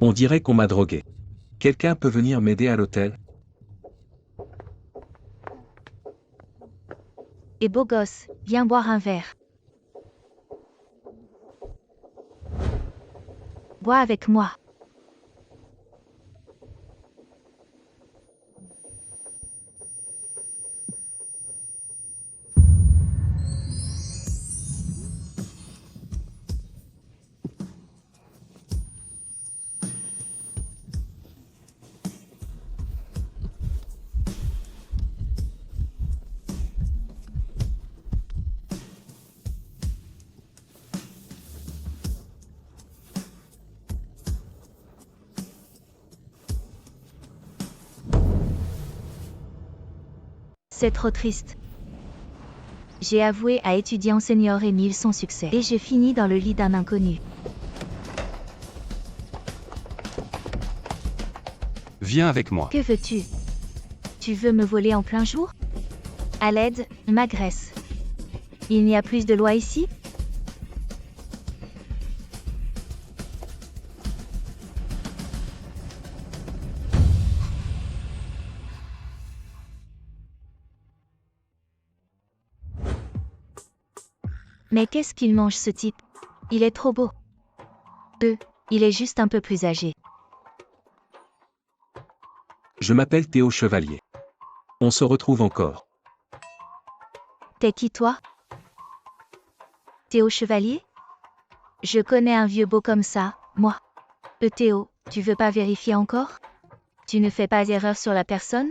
On dirait qu'on m'a drogué. Quelqu'un peut venir m'aider à l'hôtel? Et beau gosse, viens boire un verre. Bois avec moi. C'est trop triste. J'ai avoué à étudiant senior Émile son succès. Et j'ai fini dans le lit d'un inconnu. Viens avec moi. Que veux-tu? Tu veux me voler en plein jour? À l'aide, m'agresse. Il n'y a plus de loi ici? Mais qu'est-ce qu'il mange ce type? Il est trop beau. Il est juste un peu plus âgé. Je m'appelle Théo Chevalier. On se retrouve encore. T'es qui toi? Théo Chevalier? Je connais un vieux beau comme ça, moi. Théo, tu veux pas vérifier encore? Tu ne fais pas erreur sur la personne?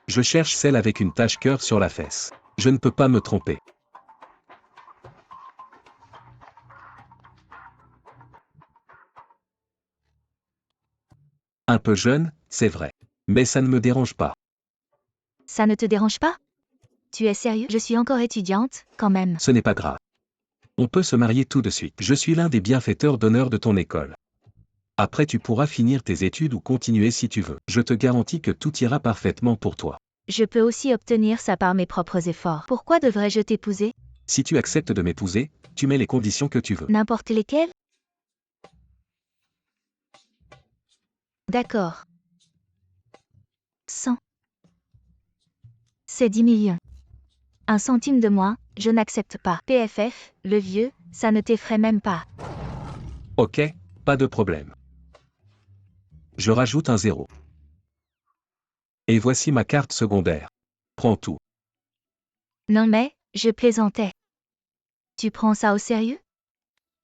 Je cherche celle avec une tache cœur sur la fesse. Je ne peux pas me tromper. Un peu jeune, c'est vrai. Mais ça ne me dérange pas. Ça ne te dérange pas? Tu es sérieux? Je suis encore étudiante, quand même. Ce n'est pas grave. On peut se marier tout de suite. Je suis l'un des bienfaiteurs d'honneur de ton école. Après tu pourras finir tes études ou continuer si tu veux. Je te garantis que tout ira parfaitement pour toi. Je peux aussi obtenir ça par mes propres efforts. Pourquoi devrais-je t'épouser? Si tu acceptes de m'épouser, tu mets les conditions que tu veux. N'importe lesquelles? D'accord. 100. C'est 10 millions. 1 centime de moins, je n'accepte pas. PFF, le vieux, ça ne t'effraie même pas. Ok, pas de problème. Je rajoute un 0. Et voici ma carte secondaire. Prends tout. Non mais, je plaisantais. Tu prends ça au sérieux?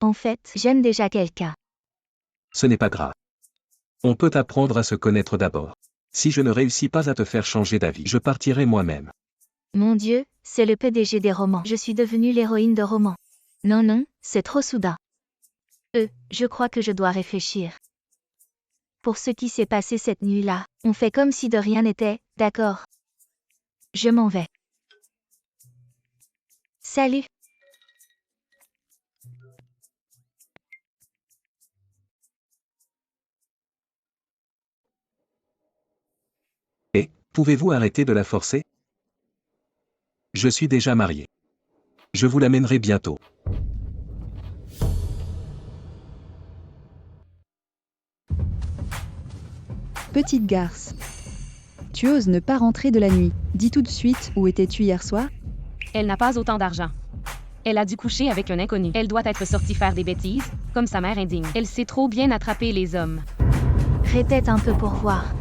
En fait, j'aime déjà quelqu'un. Ce n'est pas grave. On peut apprendre à se connaître d'abord. Si je ne réussis pas à te faire changer d'avis, je partirai moi-même. Mon Dieu, c'est le PDG des romans. Je suis devenue l'héroïne de romans. Non, c'est trop soudain. Je crois que je dois réfléchir. Pour ce qui s'est passé cette nuit-là, on fait comme si de rien n'était, d'accord? Je m'en vais. Salut. Et, pouvez-vous arrêter de la forcer? Je suis déjà marié. Je vous l'amènerai bientôt. Petite garce. Tu oses ne pas rentrer de la nuit. Dis tout de suite, où étais-tu hier soir? Elle n'a pas autant d'argent. Elle a dû coucher avec un inconnu. Elle doit être sortie faire des bêtises, comme sa mère indigne. Elle sait trop bien attraper les hommes. Répète un peu pour voir.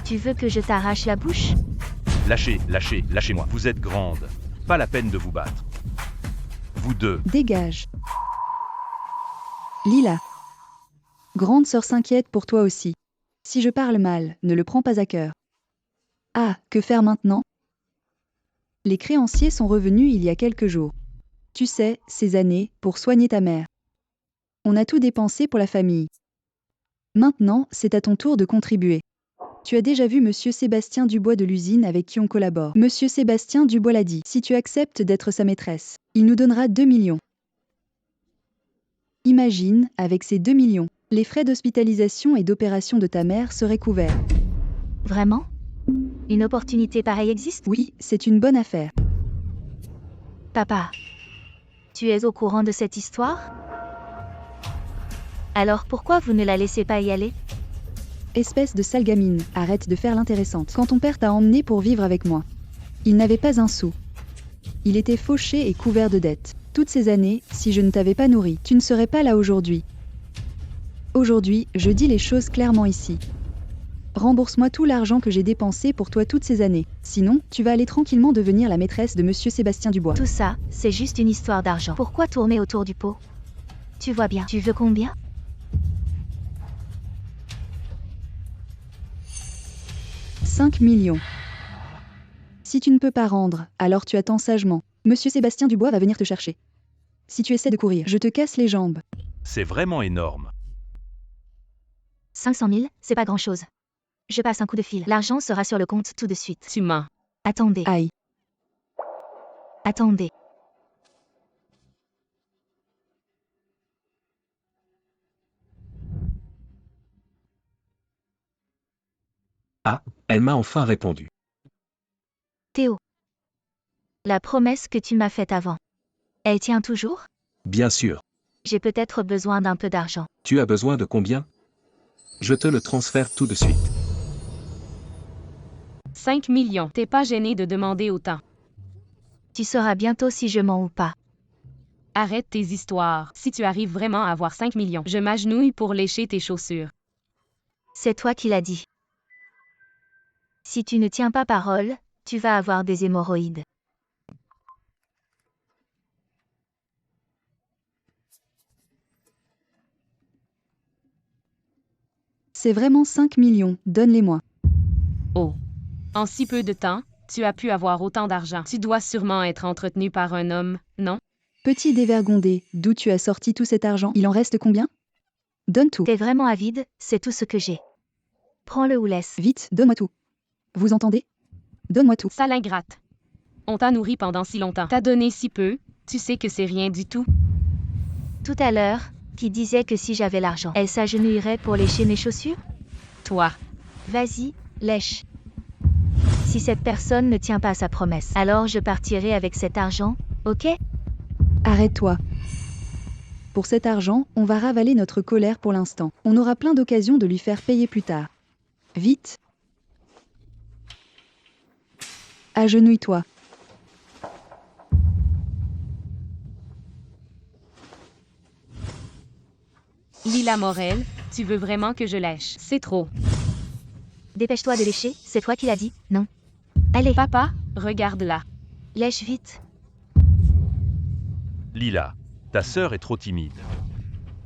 Tu veux que je t'arrache la bouche? Lâchez-moi. Vous êtes grande. Pas la peine de vous battre. Vous deux. Dégage. Lila. Grande sœur s'inquiète pour toi aussi. Si je parle mal, ne le prends pas à cœur. Ah, que faire maintenant? Les créanciers sont revenus il y a quelques jours. Tu sais, ces années, pour soigner ta mère. On a tout dépensé pour la famille. Maintenant, c'est à ton tour de contribuer. Tu as déjà vu Monsieur Sébastien Dubois de l'usine avec qui on collabore. Monsieur Sébastien Dubois l'a dit. Si tu acceptes d'être sa maîtresse, il nous donnera 2 millions. Imagine, avec ces 2 millions, les frais d'hospitalisation et d'opération de ta mère seraient couverts. Vraiment? Une opportunité pareille existe? Oui, c'est une bonne affaire. Papa. Tu es au courant de cette histoire? Alors pourquoi vous ne la laissez pas y aller? Espèce de sale gamine, arrête de faire l'intéressante. Quand ton père t'a emmené pour vivre avec moi, il n'avait pas un sou. Il était fauché et couvert de dettes. Toutes ces années, si je ne t'avais pas nourri, tu ne serais pas là aujourd'hui. Aujourd'hui, je dis les choses clairement ici. Rembourse-moi tout l'argent que j'ai dépensé pour toi toutes ces années. Sinon, tu vas aller tranquillement devenir la maîtresse de Monsieur Sébastien Dubois. Tout ça, c'est juste une histoire d'argent. Pourquoi tourner autour du pot? Tu vois bien. Tu veux combien? 5 millions. Si tu ne peux pas rendre, alors tu attends sagement. Monsieur Sébastien Dubois va venir te chercher. Si tu essaies de courir, je te casse les jambes. C'est vraiment énorme. 500 000, c'est pas grand-chose. Je passe un coup de fil. L'argent sera sur le compte tout de suite. Tu mens. Attendez. Aïe. Attendez. Ah, elle m'a enfin répondu. Théo. La promesse que tu m'as faite avant. Elle tient toujours? Bien sûr. J'ai peut-être besoin d'un peu d'argent. Tu as besoin de combien? Je te le transfère tout de suite. 5 millions. T'es pas gêné de demander autant. Tu sauras bientôt si je mens ou pas. Arrête tes histoires. Si tu arrives vraiment à avoir 5 millions, je m'agenouille pour lécher tes chaussures. C'est toi qui l'as dit. Si tu ne tiens pas parole, tu vas avoir des hémorroïdes. C'est vraiment 5 millions, donne-les-moi. Oh. En si peu de temps, tu as pu avoir autant d'argent. Tu dois sûrement être entretenu par un homme, non? Petit dévergondé, d'où tu as sorti tout cet argent? Il en reste combien? Donne tout. T'es vraiment avide, c'est tout ce que j'ai. Prends-le ou laisse. Vite, donne-moi tout. Vous entendez? Donne-moi tout. Sale ingrate. On t'a nourri pendant si longtemps. T'as donné si peu, tu sais que c'est rien du tout. Tout à l'heure, qui disait que si j'avais l'argent, elle s'agenouillerait pour lécher mes chaussures? Toi. Vas-y, lèche. Si cette personne ne tient pas sa promesse, alors je partirai avec cet argent, ok? Arrête-toi. Pour cet argent, on va ravaler notre colère pour l'instant. On aura plein d'occasions de lui faire payer plus tard. Vite. Agenouille-toi. Lila Morel, tu veux vraiment que je lèche? C'est trop. Dépêche-toi de lécher, c'est toi qui l'as dit, non? Allez, Papa, regarde-la. lèche vite. Lila, ta sœur est trop timide.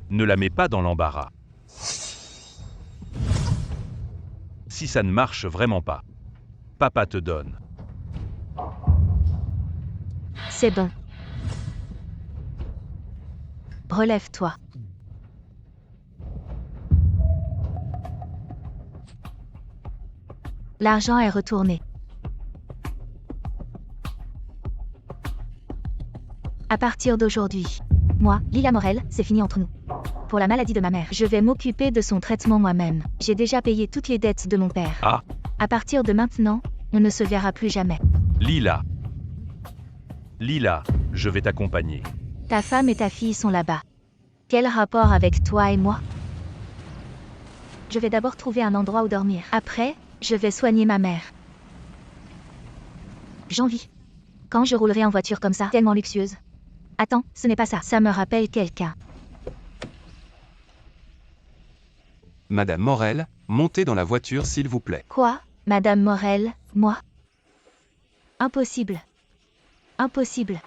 Ne la mets pas dans l'embarras. Si ça ne marche vraiment pas, papa te donne. C'est bon. Relève-toi. L'argent est retourné. À partir d'aujourd'hui, moi, Lila Morel, c'est fini entre nous. Pour la maladie de ma mère, je vais m'occuper de son traitement moi-même. J'ai déjà payé toutes les dettes de mon père. Ah, À partir de maintenant, on ne se verra plus jamais. Lila. Lila, je vais t'accompagner. Ta femme et ta fille sont là-bas. Quel rapport avec toi et moi? Je vais d'abord trouver un endroit où dormir. Après, je vais soigner ma mère. J'envie. Quand je roulerai en voiture comme ça, tellement luxueuse. Attends, ce n'est pas ça. Ça me rappelle quelqu'un. Madame Morel, montez dans la voiture s'il vous plaît. Quoi, Madame Morel, moi? Impossible. Impossible.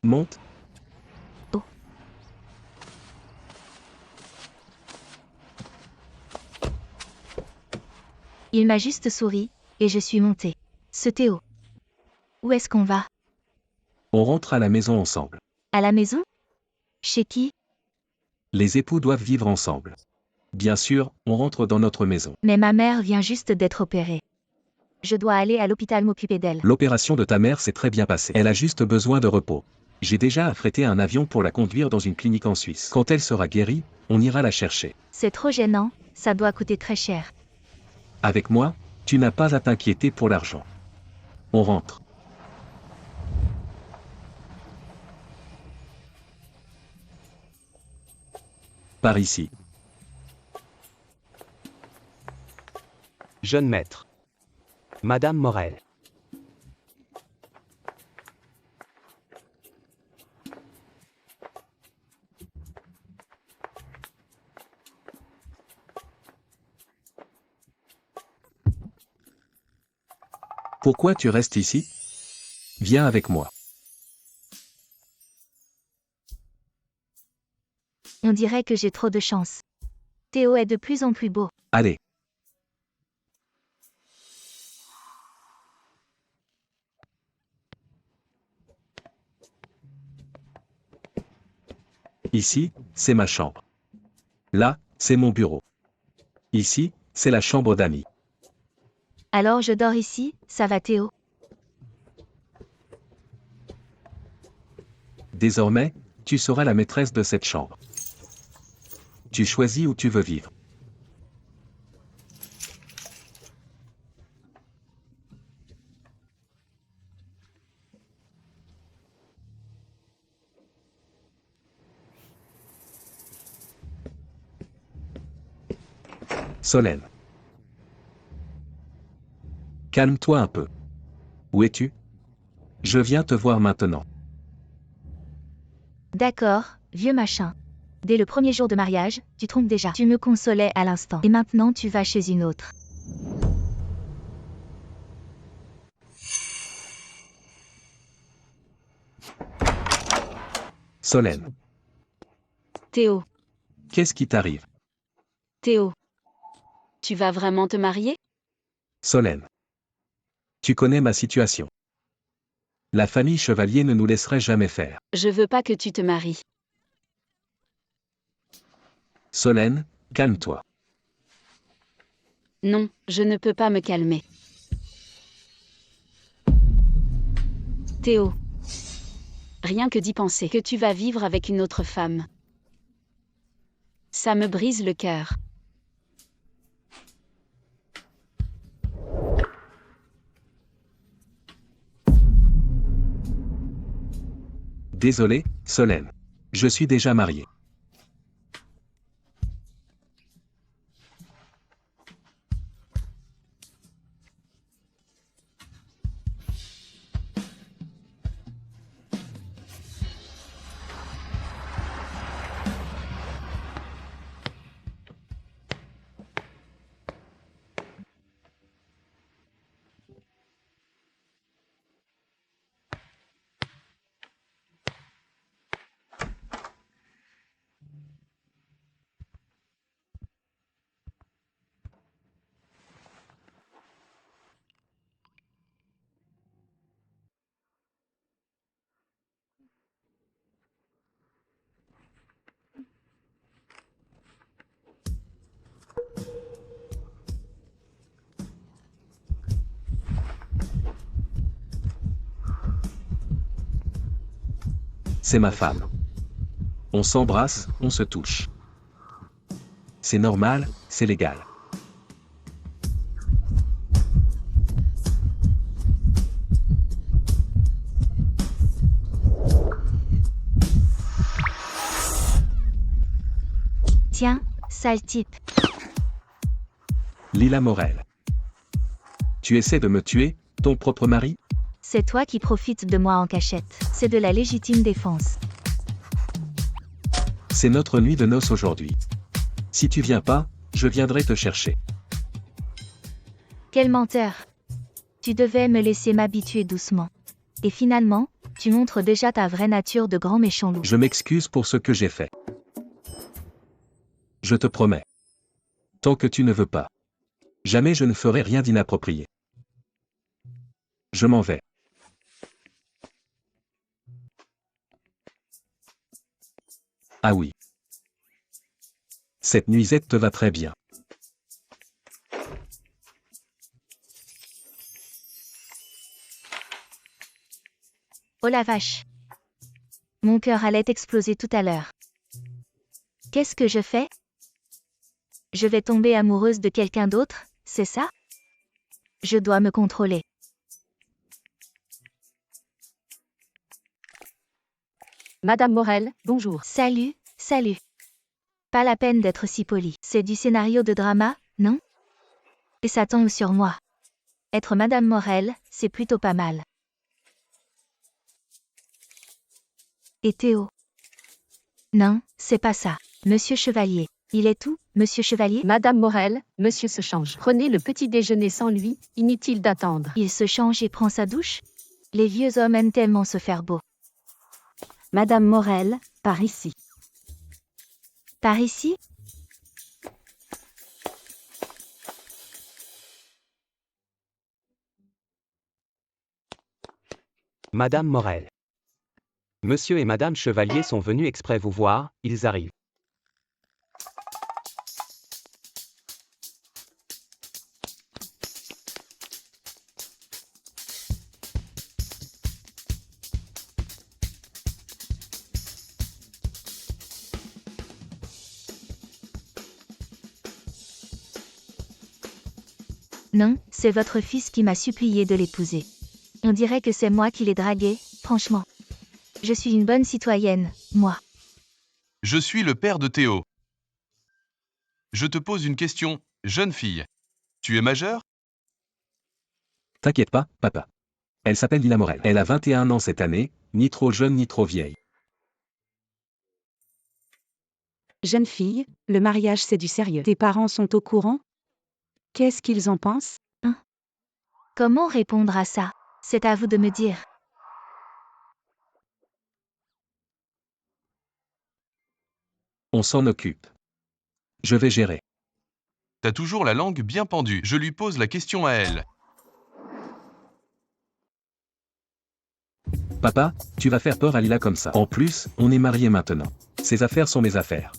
Monte. Il m'a juste souri, et je suis montée. Ce Théo. Où est-ce qu'on va? On rentre à la maison ensemble. À la maison? Chez qui? Les époux doivent vivre ensemble. Bien sûr, on rentre dans notre maison. Mais ma mère vient juste d'être opérée. Je dois aller à l'hôpital m'occuper d'elle. L'opération de ta mère s'est très bien passée. Elle a juste besoin de repos. J'ai déjà affrété un avion pour la conduire dans une clinique en Suisse. Quand elle sera guérie, on ira la chercher. C'est trop gênant, ça doit coûter très cher. Avec moi, tu n'as pas à t'inquiéter pour l'argent. On rentre. Par ici. Jeune maître. Madame Morel. Pourquoi tu restes ici? Viens avec moi. On dirait que j'ai trop de chance. Théo est de plus en plus beau. Allez. Ici, c'est ma chambre. Là, c'est mon bureau. Ici, c'est la chambre d'amis. Alors je dors ici, ça va Théo? Désormais, tu seras la maîtresse de cette chambre. Tu choisis où tu veux vivre. Solène. Calme-toi un peu. Où es-tu? Je viens te voir maintenant. D'accord, vieux machin. Dès le premier jour de mariage, tu trompes déjà. Tu me consolais à l'instant. Et maintenant tu vas chez une autre. Solène. Théo, Qu'est-ce qui t'arrive? Théo. Tu vas vraiment te marier? Solène. Tu connais ma situation. La famille Chevalier ne nous laisserait jamais faire. Je veux pas que tu te maries. Solène, calme-toi. Non, je ne peux pas me calmer. Théo. Rien que d'y penser que tu vas vivre avec une autre femme. Ça me brise le cœur. Désolé, Solène. Je suis déjà marié. C'est ma femme. On s'embrasse, on se touche. C'est normal, c'est légal. Tiens, sale type. Lila Morel. Tu essaies de me tuer, ton propre mari? C'est toi qui profites de moi en cachette. C'est de la légitime défense. C'est notre nuit de noces aujourd'hui. Si tu viens pas, je viendrai te chercher. Quel menteur. Tu devais me laisser m'habituer doucement. Et finalement, tu montres déjà ta vraie nature de grand méchant loup. Je m'excuse pour ce que j'ai fait. Je te promets. Tant que tu ne veux pas. Jamais je ne ferai rien d'inapproprié. Je m'en vais. Ah oui. Cette nuisette te va très bien. Oh la vache. Mon cœur allait exploser tout à l'heure. Qu'est-ce que je fais? Je vais tomber amoureuse de quelqu'un d'autre, c'est ça? Je dois me contrôler. Madame Morel, bonjour. Salut, salut. Pas la peine d'être si poli. C'est du scénario de drama, non? Et ça tombe sur moi. Être Madame Morel, c'est plutôt pas mal. Et Théo? Non, c'est pas ça. Monsieur Chevalier. Il est où, Monsieur Chevalier? Madame Morel, monsieur se change. Prenez le petit déjeuner sans lui, inutile d'attendre. Il se change et prend sa douche? Les vieux hommes aiment tellement se faire beau. Madame Morel, par ici. Par ici? Madame Morel. Monsieur et Madame Chevalier sont venus exprès vous voir, ils arrivent. Non, c'est votre fils qui m'a supplié de l'épouser. On dirait que c'est moi qui l'ai dragué, franchement. Je suis une bonne citoyenne, moi. Je suis le père de Théo. Je te pose une question, jeune fille. Tu es majeure? T'inquiète pas, papa. Elle s'appelle Lila Morel. Elle a 21 ans cette année, ni trop jeune ni trop vieille. Jeune fille, le mariage c'est du sérieux. Tes parents sont au courant? Qu'est-ce qu'ils en pensent? Comment répondre à ça? C'est à vous de me dire. On s'en occupe. Je vais gérer. T'as toujours la langue bien pendue. Je lui pose la question à elle. Papa, tu vas faire peur à Lila comme ça. En plus, on est mariés maintenant. Ses affaires sont mes affaires.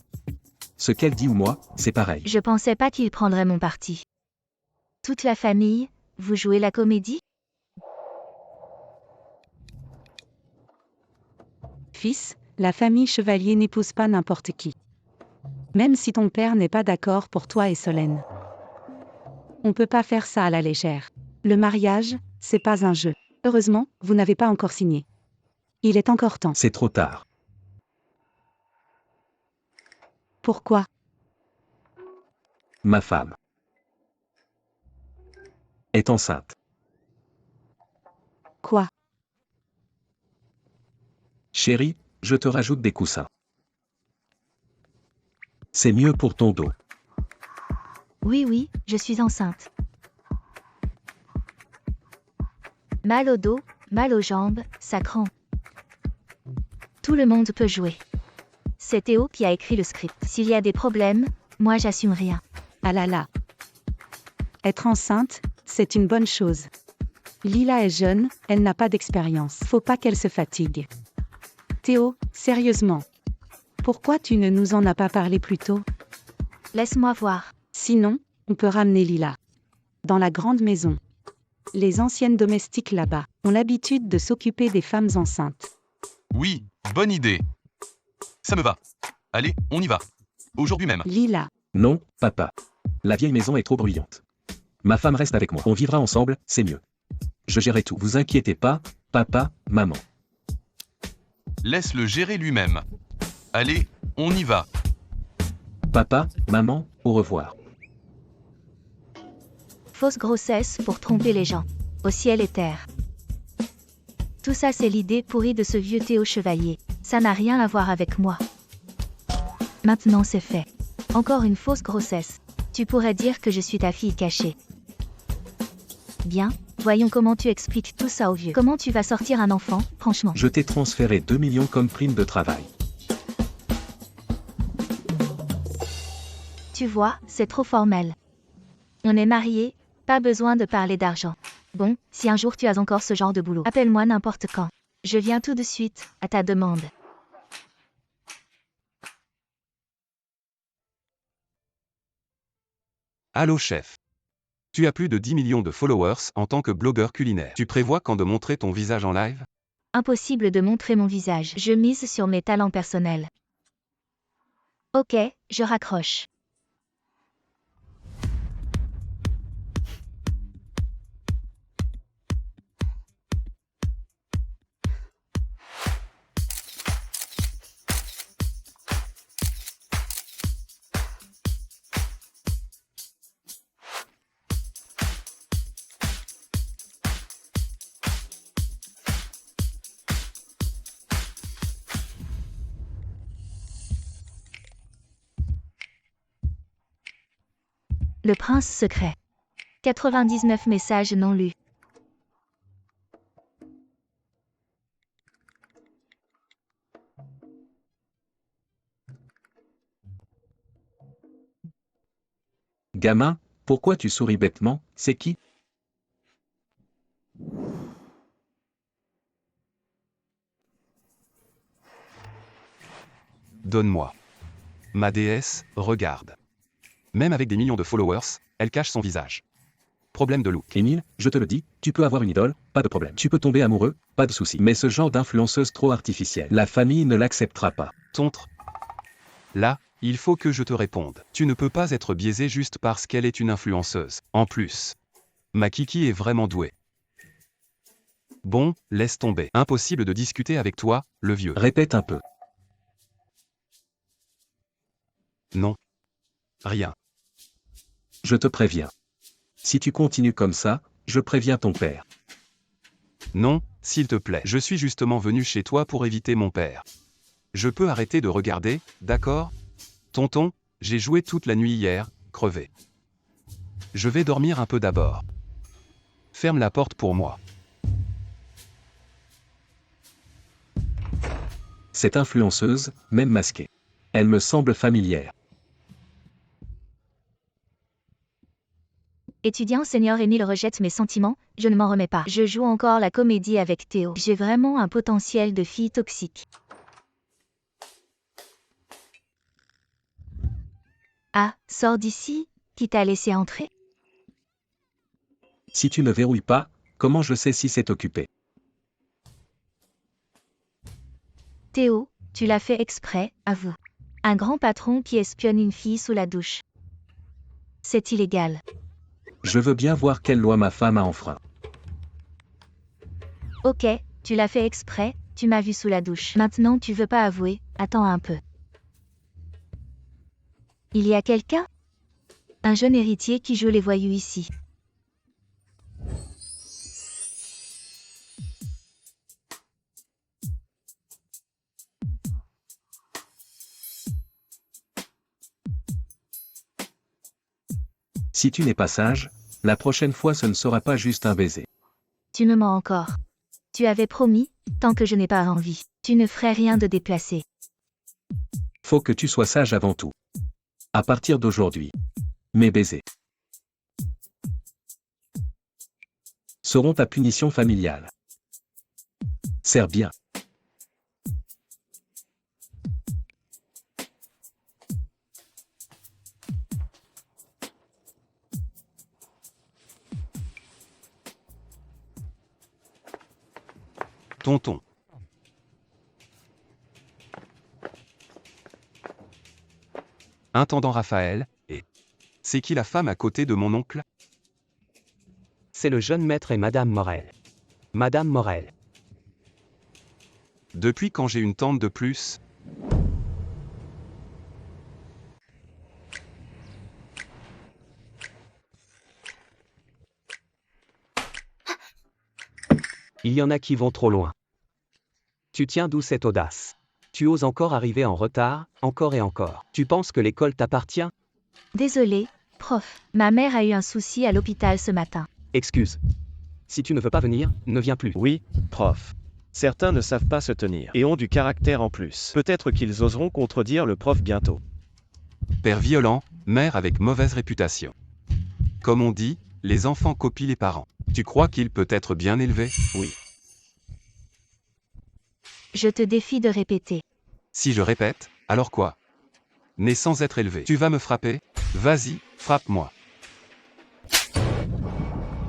Ce qu'elle dit ou moi, c'est pareil. Je pensais pas qu'il prendrait mon parti. Toute la famille, vous jouez la comédie? Fils, la famille Chevalier n'épouse pas n'importe qui. Même si ton père n'est pas d'accord pour toi et Solène. On peut pas faire ça à la légère. Le mariage, c'est pas un jeu. Heureusement, vous n'avez pas encore signé. Il est encore temps. C'est trop tard. Pourquoi? Ma femme est enceinte. Quoi? Chérie, je te rajoute des coussins. C'est mieux pour ton dos. Oui, je suis enceinte. Mal au dos, mal aux jambes, ça crampe. Tout le monde peut jouer. C'est Théo qui a écrit le script. S'il y a des problèmes, moi j'assume rien. Ah là là. Être enceinte, c'est une bonne chose. Lila est jeune, elle n'a pas d'expérience. Faut pas qu'elle se fatigue. Théo, sérieusement. Pourquoi tu ne nous en as pas parlé plus tôt? Laisse-moi voir. Sinon, on peut ramener Lila. Dans la grande maison. Les anciennes domestiques là-bas ont l'habitude de s'occuper des femmes enceintes. Oui, bonne idée. Ça me va. Allez, on y va. Aujourd'hui même. Lila. Non, papa. La vieille maison est trop bruyante. Ma femme reste avec moi. On vivra ensemble, c'est mieux. Je gérerai tout. Vous inquiétez pas, papa, maman. Laisse-le gérer lui-même. Allez, on y va. Papa, maman, au revoir. Fausse grossesse pour tromper les gens. Au ciel et terre. Tout ça c'est l'idée pourrie de ce vieux Théo Chevalier. Ça n'a rien à voir avec moi. Maintenant c'est fait. Encore une fausse grossesse. Tu pourrais dire que je suis ta fille cachée. Bien, voyons comment tu expliques tout ça au vieux. Comment tu vas sortir un enfant, franchement? Je t'ai transféré 2 millions comme prime de travail. Tu vois, c'est trop formel. On est mariés, pas besoin de parler d'argent. Bon, si un jour tu as encore ce genre de boulot, appelle-moi n'importe quand. Je viens tout de suite, à ta demande. Allô chef. Tu as plus de 10 millions de followers en tant que blogueur culinaire. Tu prévois quand de montrer ton visage en live? Impossible de montrer mon visage. Je mise sur mes talents personnels. Ok, je raccroche. Le prince secret. 99 messages non lus. Gamin, pourquoi tu souris bêtement, c'est qui? Donne-moi. Ma déesse, regarde. Même avec des millions de followers, elle cache son visage. Problème de look. Émile, je te le dis, tu peux avoir une idole, pas de problème. Tu peux tomber amoureux, pas de souci. Mais ce genre d'influenceuse trop artificielle, la famille ne l'acceptera pas. Tontre. Là, il faut que je te réponde. Tu ne peux pas être biaisé juste parce qu'elle est une influenceuse. En plus, ma Kiki est vraiment douée. Bon, laisse tomber. Impossible de discuter avec toi, le vieux. Répète un peu. Non. Rien. Je te préviens. Si tu continues comme ça, je préviens ton père. Non, s'il te plaît. Je suis justement venu chez toi pour éviter mon père. Je peux arrêter de regarder, d'accord? Tonton, j'ai joué toute la nuit hier, crevé. Je vais dormir un peu d'abord. Ferme la porte pour moi. Cette influenceuse, même masquée. Elle me semble familière. Étudiant senior Émile rejette mes sentiments, je ne m'en remets pas. Je joue encore la comédie avec Théo. J'ai vraiment un potentiel de fille toxique. Ah, sors d'ici, qui t'a laissé entrer? Si tu ne verrouilles pas, comment je sais si c'est occupé? Théo, tu l'as fait exprès, avoue. Un grand patron qui espionne une fille sous la douche. C'est illégal. Je veux bien voir quelle loi ma femme a enfreint. Ok, tu l'as fait exprès, tu m'as vu sous la douche. Maintenant tu veux pas avouer, attends un peu. Il y a quelqu'un? Un jeune héritier qui joue les voyous ici. Si tu n'es pas sage, la prochaine fois ce ne sera pas juste un baiser. Tu me mens encore. Tu avais promis, tant que je n'ai pas envie, tu ne ferais rien de déplacé. Faut que tu sois sage avant tout. À partir d'aujourd'hui, mes baisers seront ta punition familiale. Serre bien. Tonton. Intendant Raphaël, et... C'est qui la femme à côté de mon oncle? C'est le jeune maître et Madame Morel. Madame Morel. Depuis quand j'ai une tante de plus? Il y en a qui vont trop loin. Tu tiens d'où cette audace? Tu oses encore arriver en retard, encore et encore. Tu penses que l'école t'appartient? Désolé, prof, ma mère a eu un souci à l'hôpital ce matin. Excuse. Si tu ne veux pas venir, ne viens plus. Oui, prof. Certains ne savent pas se tenir et ont du caractère en plus. Peut-être qu'ils oseront contredire le prof bientôt. Père violent, mère avec mauvaise réputation. Comme on dit, les enfants copient les parents. Tu crois qu'il peut être bien élevé? Oui. Je te défie de répéter. Si je répète, alors quoi? Né sans être élevé. Tu vas me frapper? Vas-y, frappe-moi.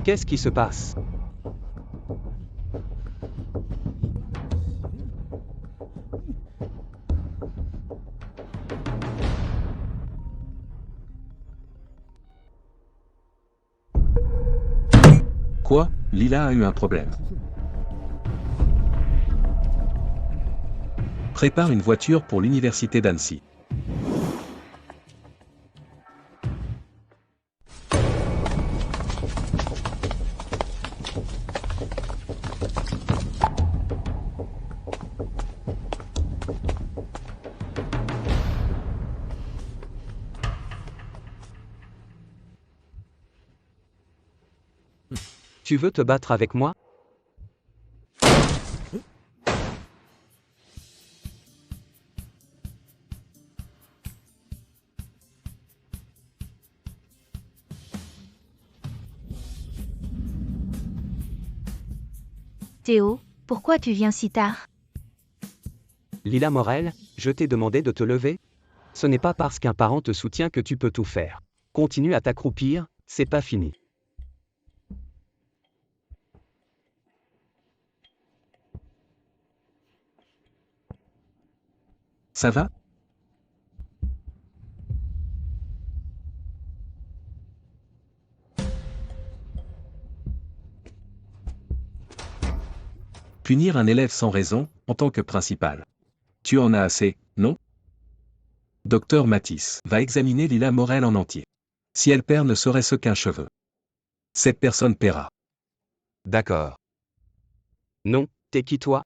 Qu'est-ce qui se passe? Quoi? Lila a eu un problème. Prépare une voiture pour l'université d'Annecy. Tu veux te battre avec moi? Théo, pourquoi tu viens si tard? Lila Morel, je t'ai demandé de te lever? Ce n'est pas parce qu'un parent te soutient que tu peux tout faire. Continue à t'accroupir, c'est pas fini. Ça va? Punir un élève sans raison, en tant que principal. Tu en as assez, non? Docteur Matisse va examiner Lila Morel en entier. Si elle perd ne serait-ce qu'un cheveu, cette personne paiera. D'accord. Non, t'es qui toi?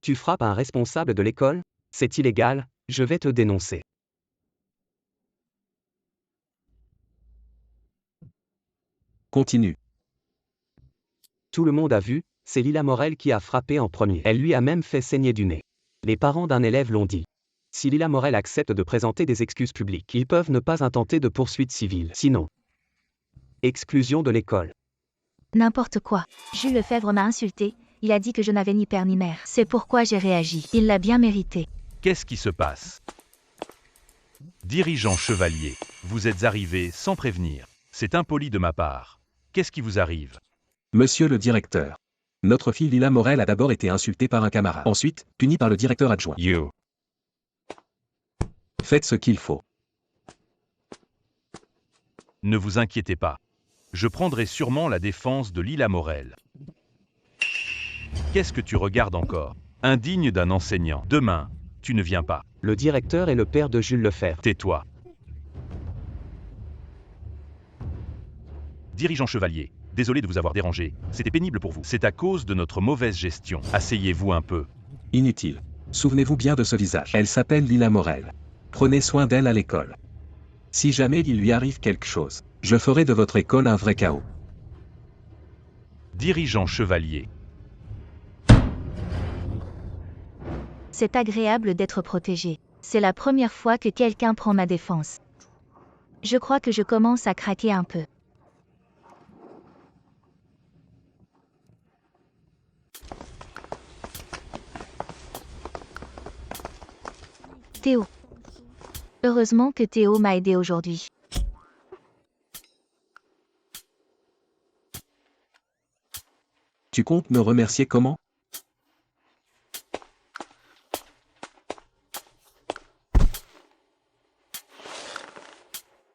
Tu frappes un responsable de l'école? C'est illégal, je vais te dénoncer. Continue. Tout le monde a vu, c'est Lila Morel qui a frappé en premier. Elle lui a même fait saigner du nez. Les parents d'un élève l'ont dit. Si Lila Morel accepte de présenter des excuses publiques, ils peuvent ne pas intenter de poursuite civile. Sinon, exclusion de l'école. N'importe quoi. Jules Lefebvre m'a insulté, il a dit que je n'avais ni père ni mère. C'est pourquoi j'ai réagi. Il l'a bien mérité. Qu'est-ce qui se passe? Dirigeant Chevalier, vous êtes arrivé sans prévenir. C'est impoli de ma part. Qu'est-ce qui vous arrive? Monsieur le directeur. Notre fille Lila Morel a d'abord été insultée par un camarade. Ensuite, punie par le directeur adjoint. Faites ce qu'il faut. Ne vous inquiétez pas. Je prendrai sûrement la défense de Lila Morel. Qu'est-ce que tu regardes encore? Indigne d'un enseignant. Demain, tu ne viens pas. Le directeur est le père de Jules Lefebvre. Tais-toi. Dirigeant Chevalier, désolé de vous avoir dérangé. C'était pénible pour vous. C'est à cause de notre mauvaise gestion. Asseyez-vous un peu. Inutile. Souvenez-vous bien de ce visage. Elle s'appelle Lila Morel. Prenez soin d'elle à l'école. Si jamais il lui arrive quelque chose, je ferai de votre école un vrai chaos. Dirigeant Chevalier. C'est agréable d'être protégé. C'est la première fois que quelqu'un prend ma défense. Je crois que je commence à craquer un peu. Théo. Heureusement que Théo m'a aidé aujourd'hui. Tu comptes me remercier comment?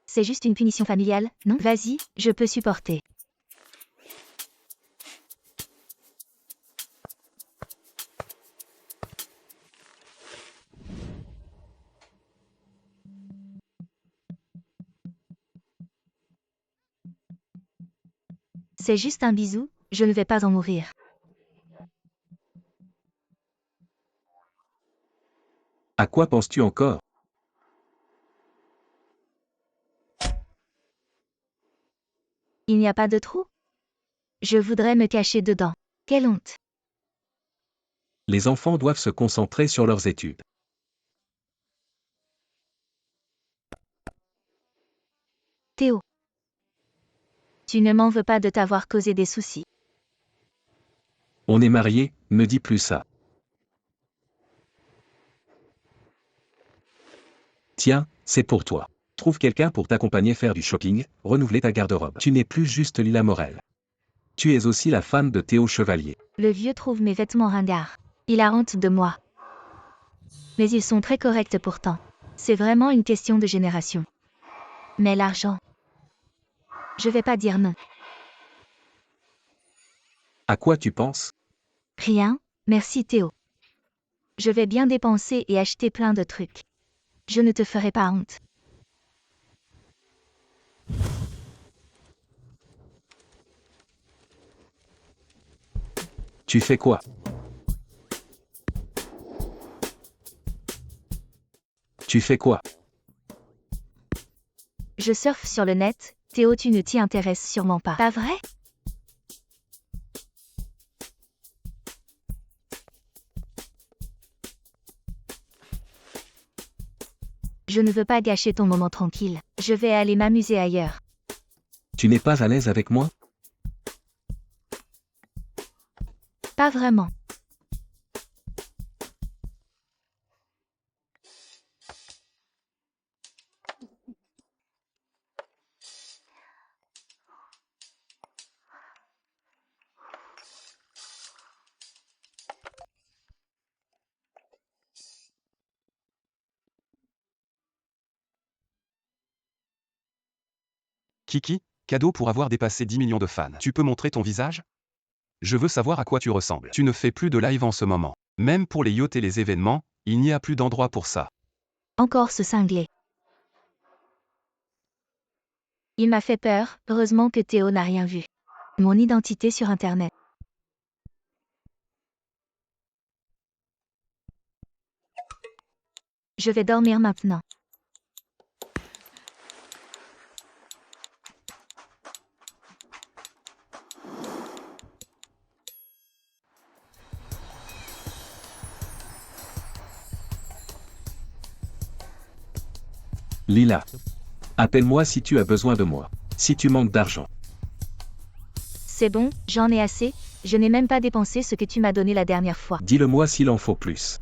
C'est juste une punition familiale, non? Vas-y, je peux supporter. C'est juste un bisou, je ne vais pas en mourir. À quoi penses-tu encore? Il n'y a pas de trou? Je voudrais me cacher dedans. Quelle honte. Les enfants doivent se concentrer sur leurs études. Théo. Tu ne m'en veux pas de t'avoir causé des soucis. On est mariés, me dis plus ça. Tiens, c'est pour toi. Trouve quelqu'un pour t'accompagner faire du shopping, renouveler ta garde-robe. Tu n'es plus juste Lila Morel. Tu es aussi la femme de Théo Chevalier. Le vieux trouve mes vêtements ringards. Il a honte de moi. Mais ils sont très corrects pourtant. C'est vraiment une question de génération. Mais l'argent. Je vais pas dire non. À quoi tu penses? Rien, merci Théo. Je vais bien dépenser et acheter plein de trucs. Je ne te ferai pas honte. Tu fais quoi? Tu fais quoi? Je surfe sur le net, Théo tu ne t'y intéresses sûrement pas. Pas vrai? Je ne veux pas gâcher ton moment tranquille. Je vais aller m'amuser ailleurs. Tu n'es pas à l'aise avec moi? Pas vraiment. Kiki, cadeau pour avoir dépassé 10 millions de fans. Tu peux montrer ton visage? Je veux savoir à quoi tu ressembles. Tu ne fais plus de live en ce moment. Même pour les yachts et les événements, il n'y a plus d'endroit pour ça. Encore ce cinglé. Il m'a fait peur, heureusement que Théo n'a rien vu. Mon identité sur Internet. Je vais dormir maintenant. Lila. Appelle-moi si tu as besoin de moi. Si tu manques d'argent. C'est bon, j'en ai assez, je n'ai même pas dépensé ce que tu m'as donné la dernière fois. Dis-le-moi s'il en faut plus.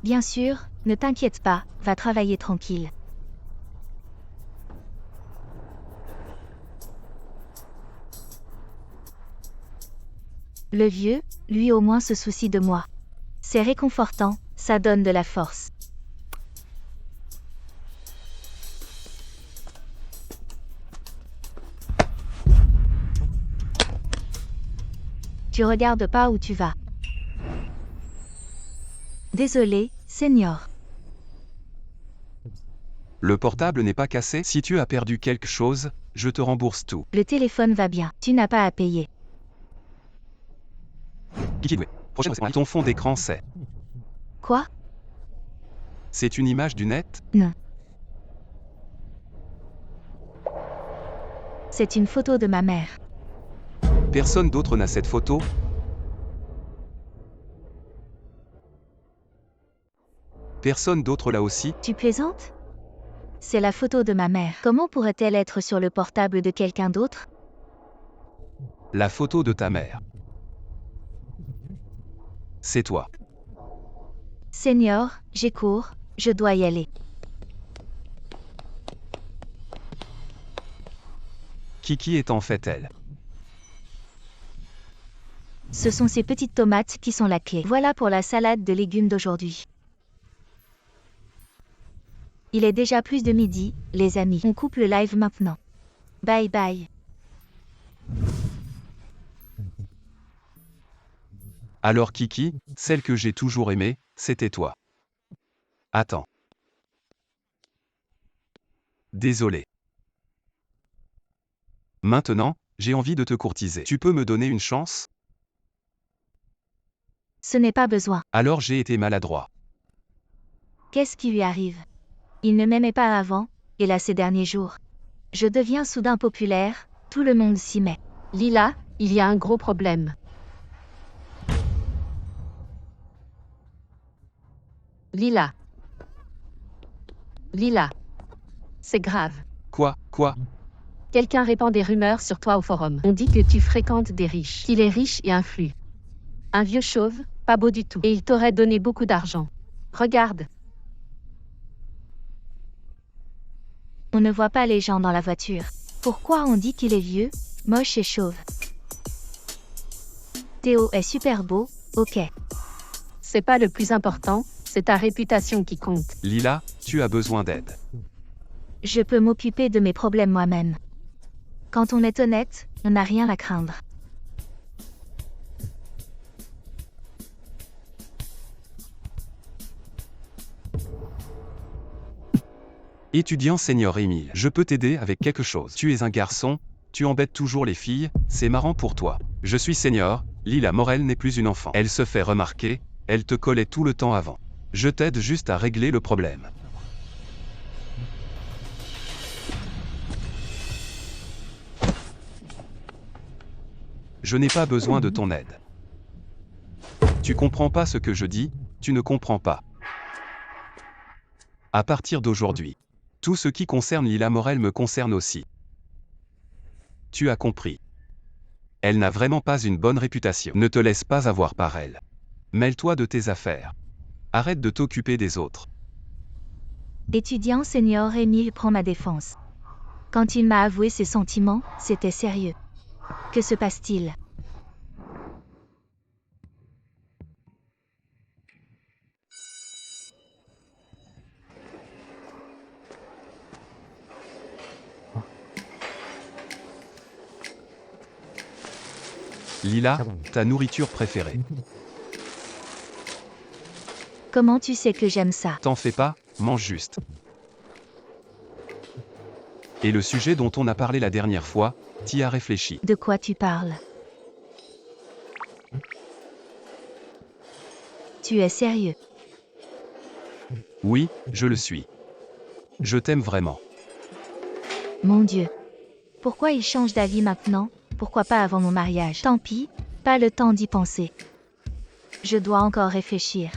Bien sûr, ne t'inquiète pas, va travailler tranquille. Le vieux, lui au moins se soucie de moi. C'est réconfortant, ça donne de la force. Tu regardes pas où tu vas. Désolé, Senior. Le portable n'est pas cassé. Si tu as perdu quelque chose, je te rembourse tout. Le téléphone va bien, tu n'as pas à payer. Kiki, prochaine question. Ton fond d'écran c'est... Quoi? C'est une image du net? Non. C'est une photo de ma mère. Personne d'autre n'a cette photo? Personne d'autre là aussi? Tu plaisantes? C'est la photo de ma mère. Comment pourrait-elle être sur le portable de quelqu'un d'autre? La photo de ta mère. C'est toi. Senior, j'ai cours, je dois y aller. Kiki est en fait elle. Ce sont ces petites tomates qui sont la clé. Voilà pour la salade de légumes d'aujourd'hui. Il est déjà plus de midi, les amis. On coupe le live maintenant. Bye bye. Alors Kiki, celle que j'ai toujours aimée, c'était toi. Attends. Désolé. Maintenant, j'ai envie de te courtiser. Tu peux me donner une chance? Ce n'est pas besoin. Alors j'ai été maladroit. Qu'est-ce qui lui arrive? Il ne m'aimait pas avant, et là ces derniers jours. Je deviens soudain populaire, tout le monde s'y met. Lila, il y a un gros problème. Lila. Lila. C'est grave. Quoi? Quelqu'un répand des rumeurs sur toi au forum. On dit que tu fréquentes des riches, qu'il est riche et influent. Un vieux chauve, pas beau du tout. Et il t'aurait donné beaucoup d'argent. Regarde. On ne voit pas les gens dans la voiture. Pourquoi on dit qu'il est vieux, moche et chauve? Théo est super beau, ok. C'est pas le plus important, c'est ta réputation qui compte. Lila, tu as besoin d'aide. Je peux m'occuper de mes problèmes moi-même. Quand on est honnête, on n'a rien à craindre. Étudiant senior Émile, je peux t'aider avec quelque chose. Tu es un garçon, tu embêtes toujours les filles, c'est marrant pour toi. Je suis senior, Lila Morel n'est plus une enfant. Elle se fait remarquer, elle te collait tout le temps avant. Je t'aide juste à régler le problème. Je n'ai pas besoin de ton aide. Tu comprends pas ce que je dis, tu ne comprends pas. À partir d'aujourd'hui, tout ce qui concerne Lila Morel me concerne aussi. Tu as compris. Elle n'a vraiment pas une bonne réputation. Ne te laisse pas avoir par elle. Mêle-toi de tes affaires. Arrête de t'occuper des autres. Étudiant senior Émile prend ma défense. Quand il m'a avoué ses sentiments, c'était sérieux. Que se passe-t-il? Lila, ta nourriture préférée. Comment tu sais que j'aime ça? T'en fais pas, mange juste. Et le sujet dont on a parlé la dernière fois, t'y as réfléchi. De quoi tu parles? Tu es sérieux? Oui, je le suis. Je t'aime vraiment. Mon Dieu. Pourquoi il change d'avis maintenant? Pourquoi pas avant mon mariage? Tant pis, pas le temps d'y penser. Je dois encore réfléchir.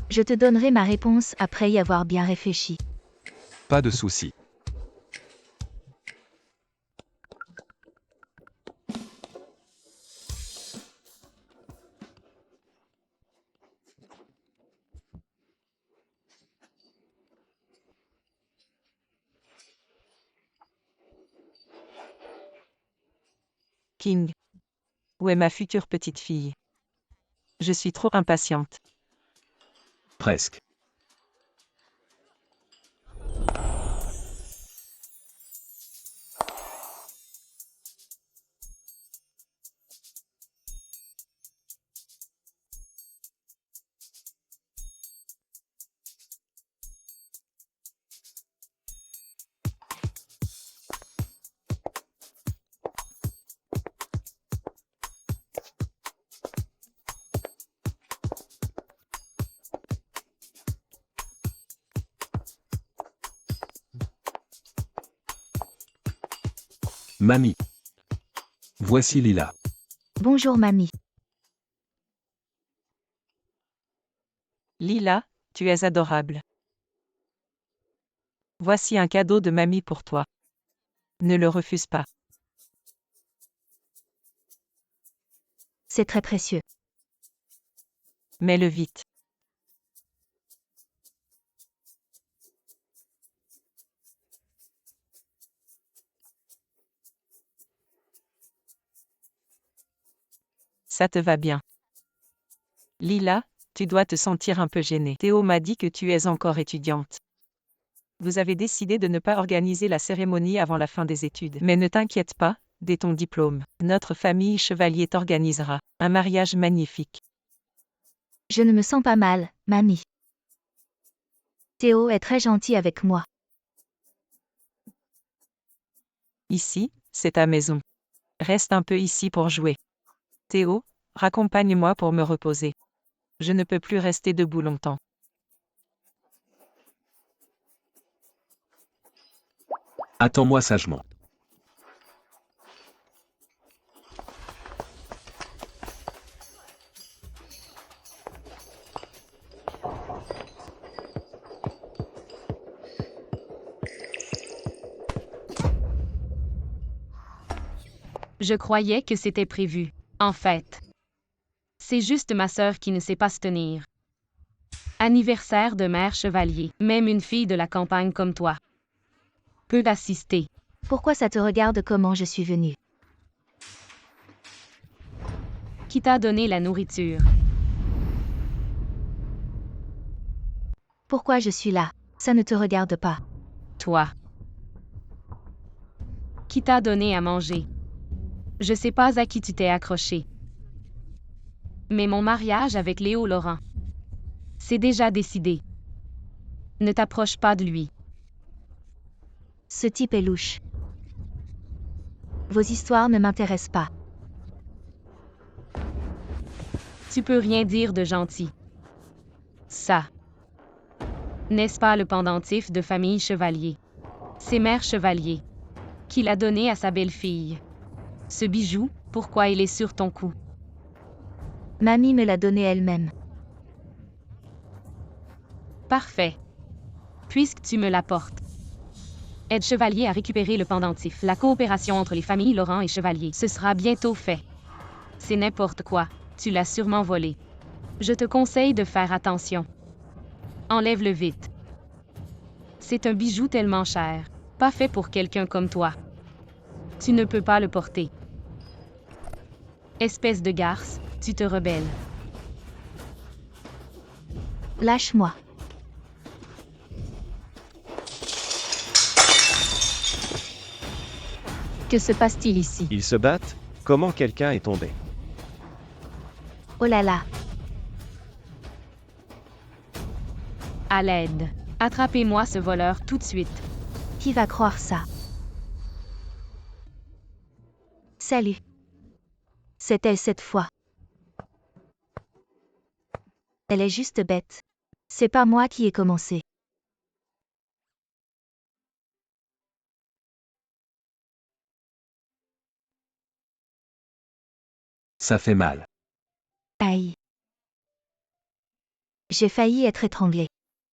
Je te donnerai ma réponse après y avoir bien réfléchi. Pas de souci. King. Où est ma future petite fille? Je suis trop impatiente. Presque. Mamie. Voici Lila. Bonjour mamie. Lila, tu es adorable. Voici un cadeau de mamie pour toi. Ne le refuse pas. C'est très précieux. Mets-le vite. Ça te va bien. Lila, tu dois te sentir un peu gênée. Théo m'a dit que tu es encore étudiante. Vous avez décidé de ne pas organiser la cérémonie avant la fin des études. Mais ne t'inquiète pas, dès ton diplôme, notre famille Chevalier t'organisera un mariage magnifique. Je ne me sens pas mal, mamie. Théo est très gentil avec moi. Ici, c'est ta maison. Reste un peu ici pour jouer. Théo, raccompagne-moi pour me reposer. Je ne peux plus rester debout longtemps. Attends-moi sagement. Je croyais que c'était prévu. En fait, c'est juste ma sœur qui ne sait pas se tenir. Anniversaire de mère Chevalier. Même une fille de la campagne comme toi peut assister. Pourquoi ça te regarde comment je suis venue? Qui t'a donné la nourriture? Pourquoi je suis là? Ça ne te regarde pas. Toi. Qui t'a donné à manger? Je sais pas à qui tu t'es accroché. Mais mon mariage avec Léo Laurent, c'est déjà décidé. Ne t'approche pas de lui. Ce type est louche. Vos histoires ne m'intéressent pas. Tu peux rien dire de gentil. Ça. N'est-ce pas le pendentif de famille Chevalier? C'est mère Chevalier qui l'a donné à sa belle-fille. Ce bijou, pourquoi il est sur ton cou? Mamie me l'a donné elle-même. Parfait. Puisque tu me l'apportes. Aide Chevalier à récupérer le pendentif. La coopération entre les familles Laurent et Chevalier. Ce sera bientôt fait. C'est n'importe quoi. Tu l'as sûrement volé. Je te conseille de faire attention. Enlève-le vite. C'est un bijou tellement cher. Pas fait pour quelqu'un comme toi. Tu ne peux pas le porter. Espèce de garce, tu te rebelles. Lâche-moi. Que se passe-t-il ici? Ils se battent? Comment quelqu'un est tombé? Oh là là. À l'aide. Attrapez-moi ce voleur tout de suite. Qui va croire ça? Salut. C'est elle cette fois. Elle est juste bête. C'est pas moi qui ai commencé. Ça fait mal. Aïe. J'ai failli être étranglée.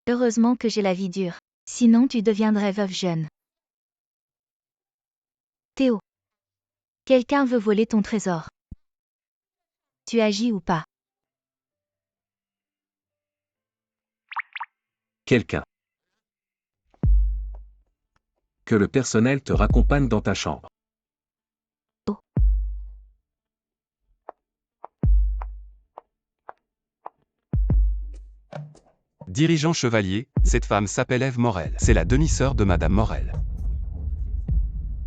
Heureusement que j'ai la vie dure. Sinon tu deviendrais veuve jeune. Théo. Quelqu'un veut voler ton trésor. Tu agis ou pas? Quelqu'un. Que le personnel te raccompagne dans ta chambre. Oh. Dirigeant Chevalier, cette femme s'appelle Ève Morel. C'est la demi-sœur de Madame Morel.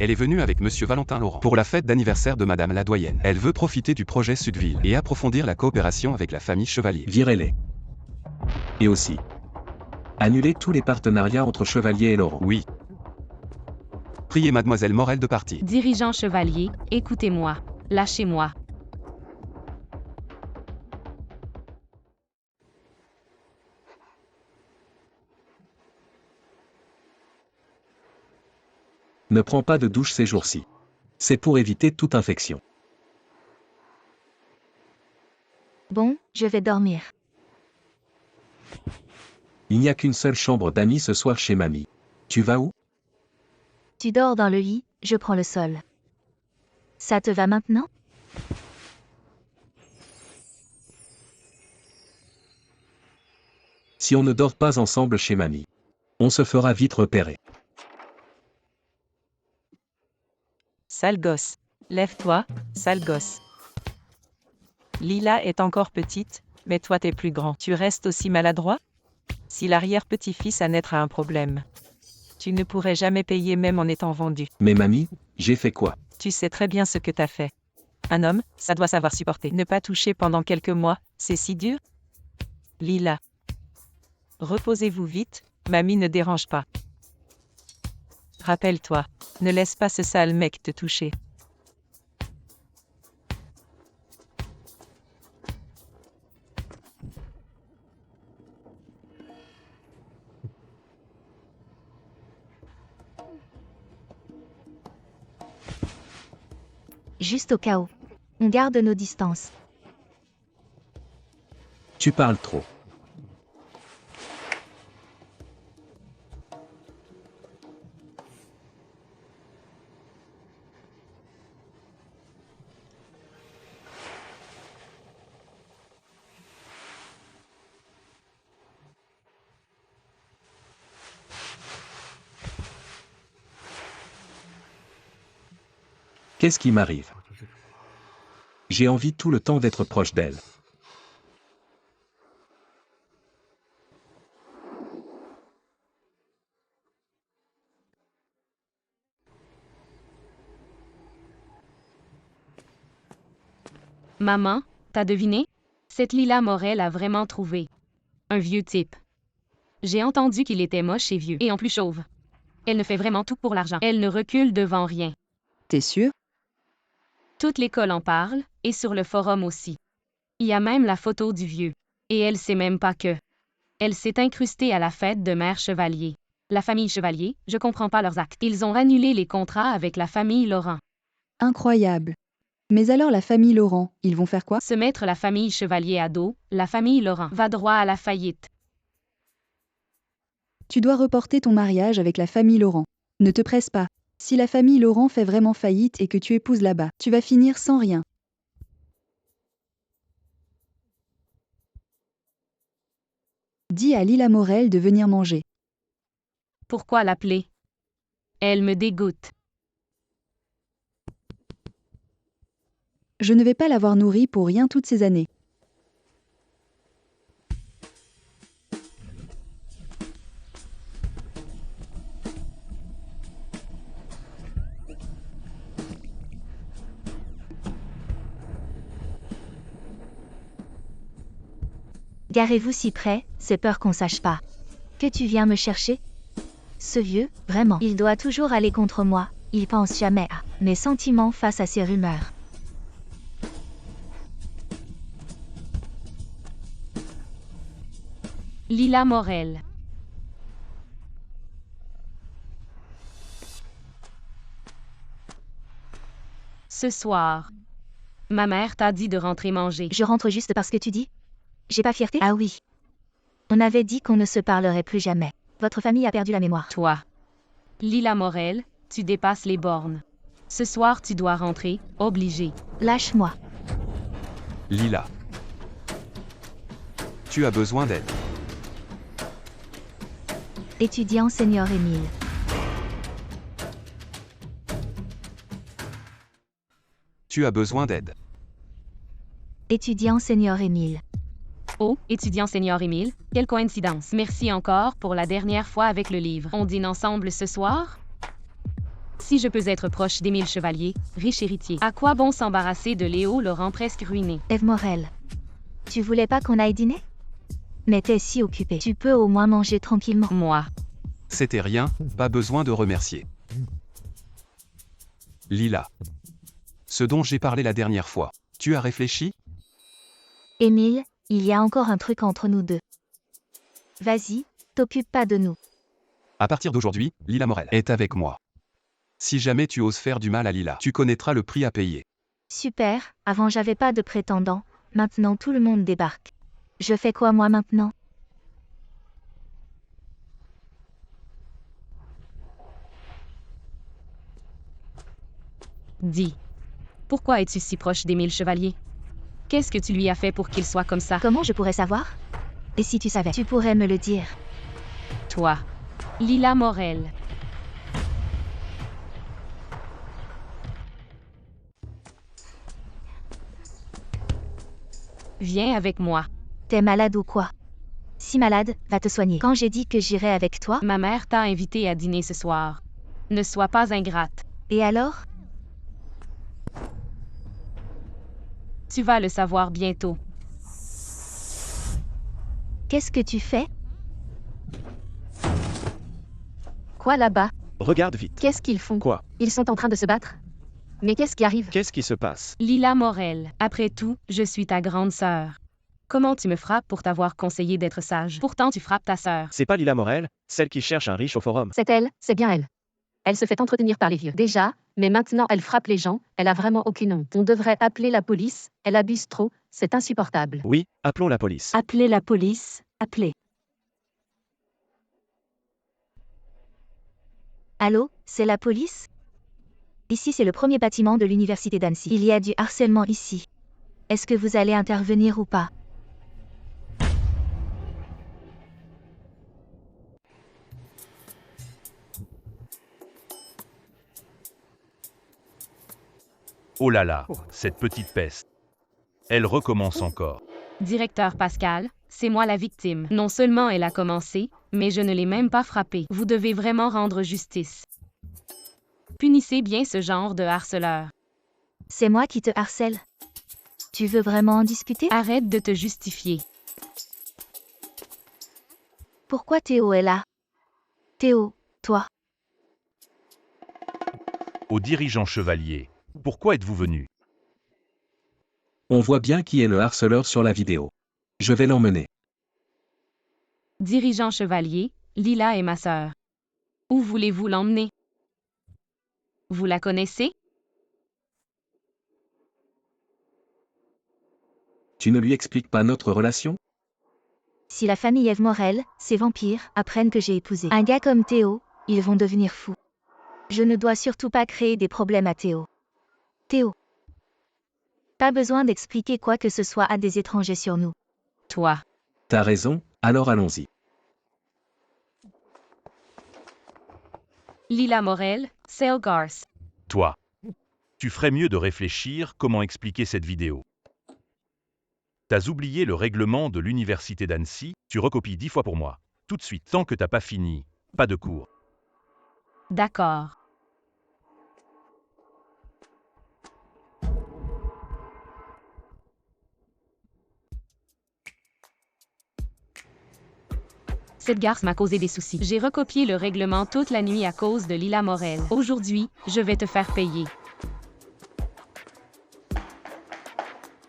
Elle est venue avec Monsieur Valentin Laurent pour la fête d'anniversaire de Madame la doyenne. Elle veut profiter du projet Sudville et approfondir la coopération avec la famille Chevalier. Virez-les. Et aussi. Annulez tous les partenariats entre Chevalier et Laurent. Oui. Priez Mademoiselle Morel de partir. Dirigeant Chevalier, écoutez-moi. Lâchez-moi. Ne prends pas de douche ces jours-ci. C'est pour éviter toute infection. Bon, je vais dormir. Il n'y a qu'une seule chambre d'amis ce soir chez mamie. Tu vas où? Tu dors dans le lit, je prends le sol. Ça te va maintenant? Si on ne dort pas ensemble chez mamie, on se fera vite repérer. Sale gosse. Lève-toi, sale gosse. Lila est encore petite, mais toi t'es plus grand. Tu restes aussi maladroit? Si l'arrière-petit-fils à naître a un problème, tu ne pourrais jamais payer même en étant vendu. Mais mamie, j'ai fait quoi? Tu sais très bien ce que t'as fait. Un homme, ça doit savoir supporter. Ne pas toucher pendant quelques mois, c'est si dur? Lila. Reposez-vous vite, mamie ne dérange pas. Rappelle-toi, ne laisse pas ce sale mec te toucher. Juste au cas où. On garde nos distances. Tu parles trop. Qu'est-ce qui m'arrive? J'ai envie tout le temps d'être proche d'elle. Maman, t'as deviné? Cette Lila Morel a vraiment trouvé. Un vieux type. J'ai entendu qu'il était moche et vieux, et en plus chauve. Elle ne fait vraiment tout pour l'argent. Elle ne recule devant rien. T'es sûr? Toute l'école en parle, et sur le forum aussi. Il y a même la photo du vieux. Et elle sait même pas que. Elle s'est incrustée à la fête de Mère Chevalier. La famille Chevalier, je comprends pas leurs actes. Ils ont annulé les contrats avec la famille Laurent. Incroyable. Mais alors la famille Laurent, ils vont faire quoi? Se mettre la famille Chevalier à dos, la famille Laurent va droit à la faillite. Tu dois reporter ton mariage avec la famille Laurent. Ne te presse pas. Si la famille Laurent fait vraiment faillite et que tu épouses là-bas, tu vas finir sans rien. Dis à Lila Morel de venir manger. Pourquoi l'appeler? Elle me dégoûte. Je ne vais pas l'avoir nourrie pour rien toutes ces années. Garez-vous si près, c'est peur qu'on sache pas. Que tu viens me chercher? Ce vieux, vraiment, il doit toujours aller contre moi, il pense jamais à mes sentiments face à ces rumeurs. Lila Morel. Ce soir, ma mère t'a dit de rentrer manger. Je rentre juste parce que tu dis? J'ai pas fierté? Ah oui. On avait dit qu'on ne se parlerait plus jamais. Votre famille a perdu la mémoire. Toi, Lila Morel, tu dépasses les bornes. Ce soir, tu dois rentrer, obligé. Lâche-moi. Lila. Tu as besoin d'aide. Étudiant senior Émile. Tu as besoin d'aide. Étudiant senior Émile. Oh, étudiant senior Émile, quelle coïncidence. Merci encore pour la dernière fois avec le livre. On dîne ensemble ce soir? Si je peux être proche d'Émile Chevalier, riche héritier, à quoi bon s'embarrasser de Léo Laurent presque ruiné? Ève Morel. Tu voulais pas qu'on aille dîner? Mais t'es si occupé. Tu peux au moins manger tranquillement. Moi. C'était rien, pas besoin de remercier. Lila. Ce dont j'ai parlé la dernière fois. Tu as réfléchi? Émile, il y a encore un truc entre nous deux. Vas-y, t'occupe pas de nous. À partir d'aujourd'hui, Lila Morel est avec moi. Si jamais tu oses faire du mal à Lila, tu connaîtras le prix à payer. Super, avant j'avais pas de prétendant, maintenant tout le monde débarque. Je fais quoi moi maintenant? Dis. Pourquoi es-tu si proche d'Émile Chevalier? Qu'est-ce que tu lui as fait pour qu'il soit comme ça? Comment je pourrais savoir? Et si tu savais, tu pourrais me le dire. Toi, Lila Morel. Viens avec moi. T'es malade ou quoi? Si malade, va te soigner. Quand j'ai dit que j'irais avec toi, Ma mère t'a invité à dîner ce soir. Ne sois pas ingrate. et alors? Tu vas le savoir bientôt. Qu'est-ce que tu fais? Quoi là-bas? Regarde vite. Qu'est-ce qu'ils font? Quoi? Ils sont en train de se battre? Mais qu'est-ce qui arrive? Qu'est-ce qui se passe? Lila Morel, après tout, je suis ta grande sœur. Comment tu me frappes pour t'avoir conseillé d'être sage? Pourtant tu frappes ta sœur. C'est pas Lila Morel, celle qui cherche un riche au forum. C'est elle, c'est bien elle. Elle se fait entretenir par les vieux. Déjà, mais maintenant elle frappe les gens, elle a vraiment aucune honte. On devrait appeler la police, elle abuse trop, c'est insupportable. Oui, appelons la police. Appelez la police, appelez. Allô, c'est la police? Ici c'est le premier bâtiment de l'université d'Annecy. Il y a du harcèlement ici. Est-ce que vous allez intervenir ou pas? Oh là là, cette petite peste. Elle recommence encore. Directeur Pascal, c'est moi la victime. Non seulement elle a commencé, mais je ne l'ai même pas frappée. Vous devez vraiment rendre justice. Punissez bien ce genre de harceleur. C'est moi qui te harcèle. Tu veux vraiment en discuter? Arrête de te justifier. Pourquoi Théo est là? Théo, toi. Au dirigeant Chevalier. Pourquoi êtes-vous venu? On voit bien qui est le harceleur sur la vidéo. Je vais l'emmener. Dirigeant Chevalier, Lila est ma sœur. Où voulez-vous l'emmener? Vous la connaissez? Tu ne lui expliques pas notre relation? Si la famille Eve Morel, ces vampires, apprennent que j'ai épousé un gars comme Théo, ils vont devenir fous. Je ne dois surtout pas créer des problèmes à Théo. Théo. Pas besoin d'expliquer quoi que ce soit à des étrangers sur nous. Toi. T'as raison, alors allons-y. Lila Morel, Sale Garth. Toi. Tu ferais mieux de réfléchir comment expliquer cette vidéo. T'as oublié le règlement de l'université d'Annecy, tu recopies 10 fois pour moi. Tout de suite, tant que t'as pas fini, pas de cours. D'accord. Cette garce m'a causé des soucis. J'ai recopié le règlement toute la nuit à cause de Lila Morel. Aujourd'hui, je vais te faire payer.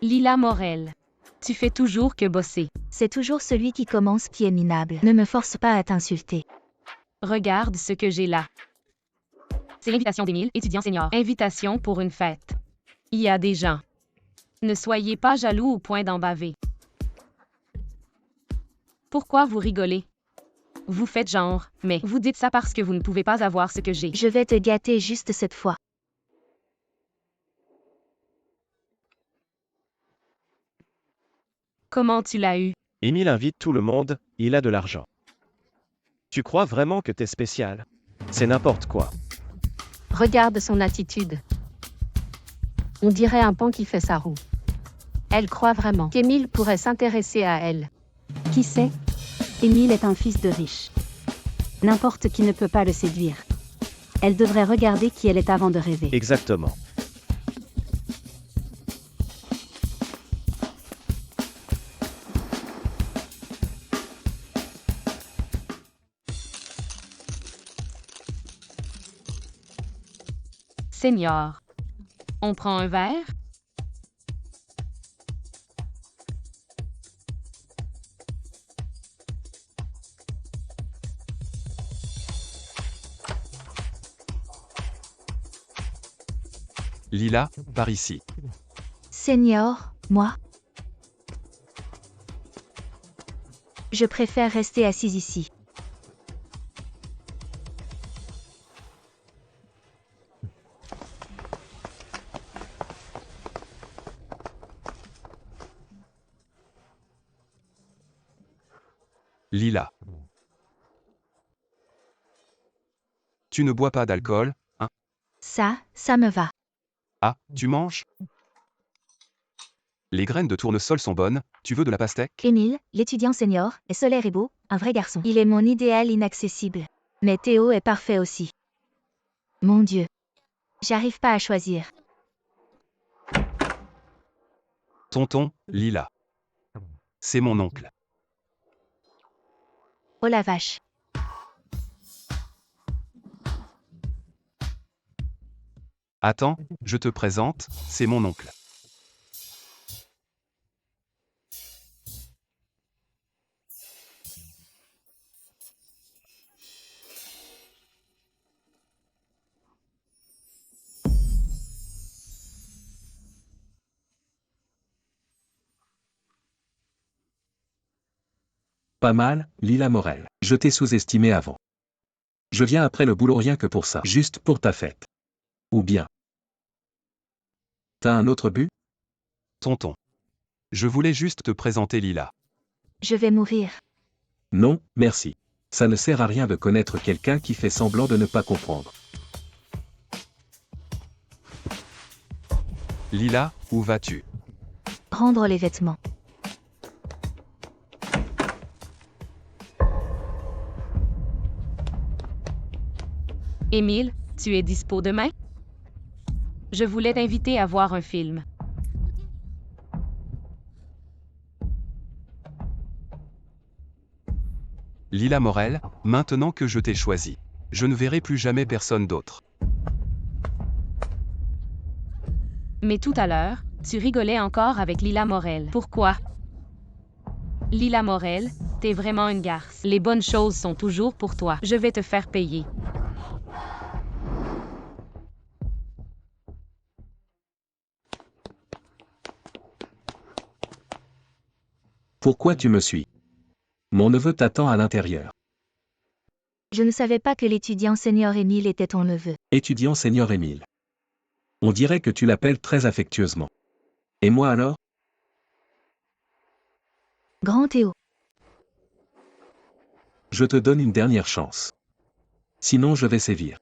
Lila Morel. Tu fais toujours que bosser. C'est toujours celui qui commence qui est minable. Ne me force pas à t'insulter. Regarde ce que j'ai là. C'est l'invitation d'Émile, étudiant senior. Invitation pour une fête. Il y a des gens. Ne soyez pas jaloux au point d'en baver. Pourquoi vous rigolez? Vous faites genre, mais vous dites ça parce que vous ne pouvez pas avoir ce que j'ai. Je vais te gâter juste cette fois. Comment tu l'as eu? Émile invite tout le monde, il a de l'argent. Tu crois vraiment que t'es spécial? C'est n'importe quoi. Regarde son attitude. On dirait un pan qui fait sa roue. Elle croit vraiment qu'Émile pourrait s'intéresser à elle. Qui sait? Émile est un fils de riche. N'importe qui ne peut pas le séduire. Elle devrait regarder qui elle est avant de rêver. Exactement. Senior. On prend un verre? Lila, par ici. Senior, moi? Je préfère rester assise ici. Lila. Tu ne bois pas d'alcool, hein? Ça me va. Ah, tu manges? Les graines de tournesol sont bonnes, tu veux de la pastèque? Émile, l'étudiant senior, est solaire et beau, un vrai garçon. Il est mon idéal inaccessible. Mais Théo est parfait aussi. Mon Dieu. J'arrive pas à choisir. Tonton, Lila. C'est mon oncle. Oh la vache. Attends, je te présente, c'est mon oncle. Pas mal, Lila Morel. Je t'ai sous-estimé avant. Je viens après le boulot rien que pour ça. Juste pour ta fête. Ou bien. T'as un autre but? Tonton. Je voulais juste te présenter Lila. Je vais mourir. Non, merci. Ça ne sert à rien de connaître quelqu'un qui fait semblant de ne pas comprendre. Lila, où vas-tu? Prendre les vêtements. Émile, tu es dispo demain? Je voulais t'inviter à voir un film. Lila Morel, maintenant que je t'ai choisi. Je ne verrai plus jamais personne d'autre. Mais tout à l'heure, tu rigolais encore avec Lila Morel. Pourquoi? Lila Morel, t'es vraiment une garce. Les bonnes choses sont toujours pour toi. Je vais te faire payer. Pourquoi tu me suis? Mon neveu t'attend à l'intérieur. Je ne savais pas que l'étudiant senior Émile était ton neveu. Étudiant senior Émile. On dirait que tu l'appelles très affectueusement. Et moi alors? Grand Théo. Je te donne une dernière chance. Sinon je vais sévir.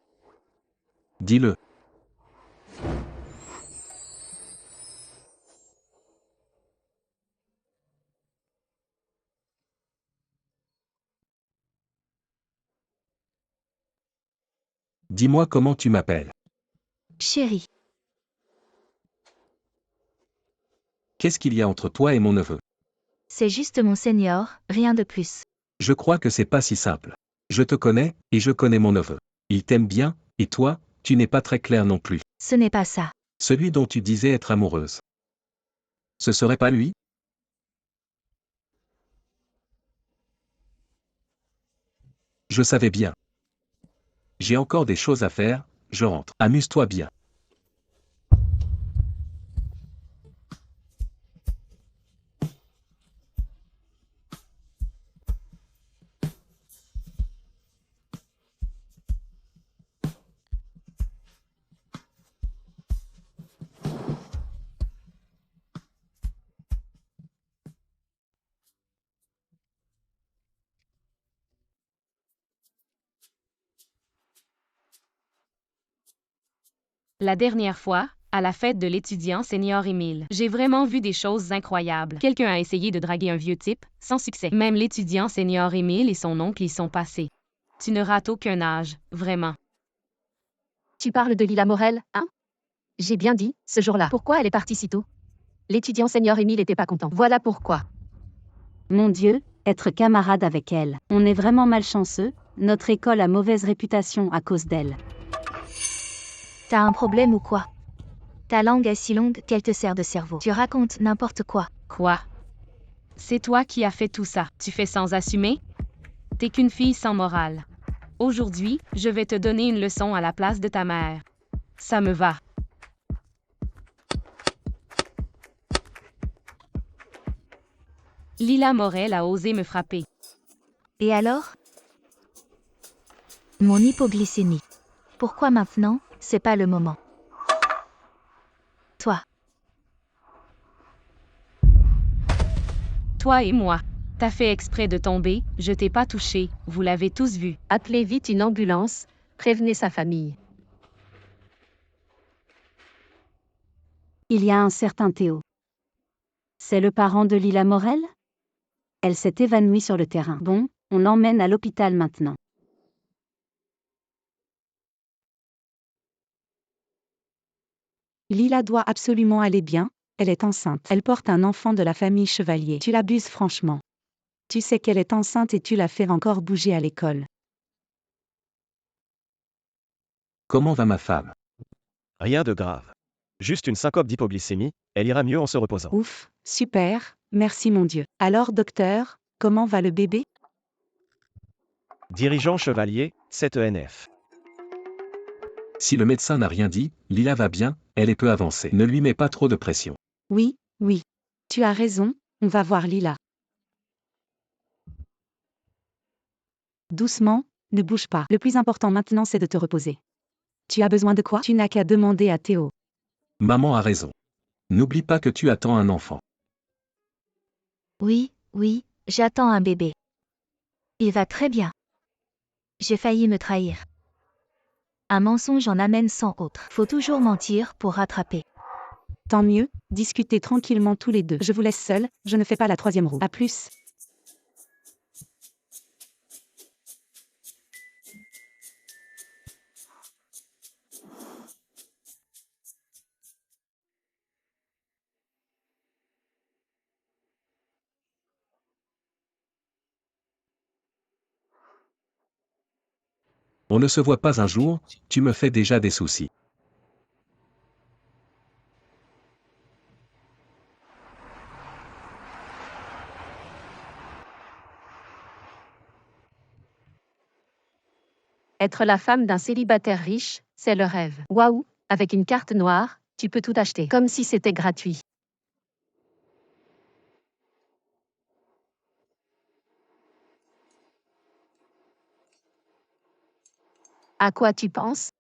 Dis-le. Dis-moi comment tu m'appelles. Chérie. Qu'est-ce qu'il y a entre toi et mon neveu? C'est juste mon senior, rien de plus. Je crois que c'est pas si simple. Je te connais, et je connais mon neveu. Il t'aime bien, et toi, tu n'es pas très clair non plus. Ce n'est pas ça. Celui dont tu disais être amoureuse. Ce serait pas lui? Je savais bien. J'ai encore des choses à faire, je rentre. Amuse-toi bien. La dernière fois, à la fête de l'étudiant senior Émile, j'ai vraiment vu des choses incroyables. Quelqu'un a essayé de draguer un vieux type, sans succès. Même l'étudiant senior Émile et son oncle y sont passés. Tu ne rates aucun âge, vraiment. Tu parles de Lila Morel, hein? J'ai bien dit, ce jour-là. Pourquoi elle est partie si tôt? L'étudiant senior Émile n'était pas content. Voilà pourquoi. Mon Dieu, être camarade avec elle. On est vraiment malchanceux, notre école a mauvaise réputation à cause d'elle. T'as un problème ou quoi? Ta langue est si longue qu'elle te sert de cerveau. Tu racontes n'importe quoi. Quoi? C'est toi qui as fait tout ça. Tu fais sans assumer? T'es qu'une fille sans morale. Aujourd'hui, je vais te donner une leçon à la place de ta mère. Ça me va. Lila Morel a osé me frapper. Et alors? Mon hypoglycémie. Pourquoi maintenant? C'est pas le moment. Toi. Toi et moi. T'as fait exprès de tomber, je t'ai pas touché, vous l'avez tous vu. Appelez vite une ambulance, prévenez sa famille. Il y a un certain Théo. C'est le parent de Lila Morel? Elle s'est évanouie sur le terrain. Bon, on l'emmène à l'hôpital maintenant. Lila doit absolument aller bien, elle est enceinte. Elle porte un enfant de la famille Chevalier. Tu l'abuses franchement. Tu sais qu'elle est enceinte et tu la fais encore bouger à l'école. Comment va ma femme? Rien de grave. Juste une syncope d'hypoglycémie, elle ira mieux en se reposant. Ouf, super, merci mon Dieu. Alors docteur, comment va le bébé? Dirigeant Chevalier, 7 ENF. Si le médecin n'a rien dit, Lila va bien, elle est peu avancée. Ne lui mets pas trop de pression. Oui, oui. Tu as raison, on va voir Lila. Doucement, ne bouge pas. Le plus important maintenant c'est de te reposer. Tu as besoin de quoi? Tu n'as qu'à demander à Théo. Maman a raison. N'oublie pas que tu attends un enfant. Oui, oui, j'attends un bébé. Il va très bien. J'ai failli me trahir. Un mensonge en amène 100 autres. Faut toujours mentir pour rattraper. Tant mieux, discutez tranquillement tous les deux. Je vous laisse seul, je ne fais pas la troisième roue. À plus. On ne se voit pas un jour, tu me fais déjà des soucis. Être la femme d'un célibataire riche, c'est le rêve. Waouh, avec une carte noire, tu peux tout acheter, comme si c'était gratuit. À quoi tu penses?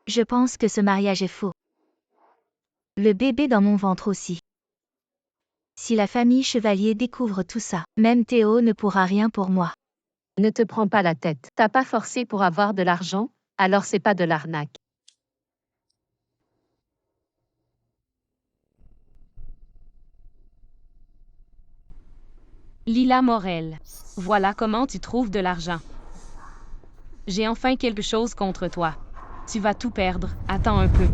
Je pense que ce mariage est faux. Le bébé dans mon ventre aussi. Si la famille Chevalier découvre tout ça, même Théo ne pourra rien pour moi. Ne te prends pas la tête. T'as pas forcé pour avoir de l'argent, alors c'est pas de l'arnaque. Lila Morel. Voilà comment tu trouves de l'argent. J'ai enfin quelque chose contre toi. Tu vas tout perdre, attends un peu.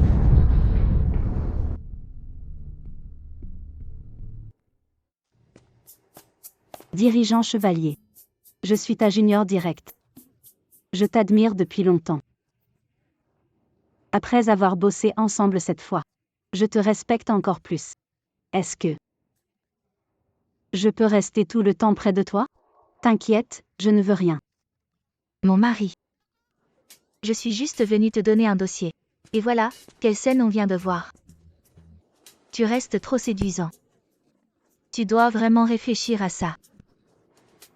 Dirigeant Chevalier. Je suis ta junior direct. Je t'admire depuis longtemps. Après avoir bossé ensemble cette fois, je te respecte encore plus. Est-ce que je peux rester tout le temps près de toi? T'inquiète, je ne veux rien. Mon mari. Je suis juste venue te donner un dossier. Et voilà, quelle scène on vient de voir. Tu restes trop séduisant. Tu dois vraiment réfléchir à ça.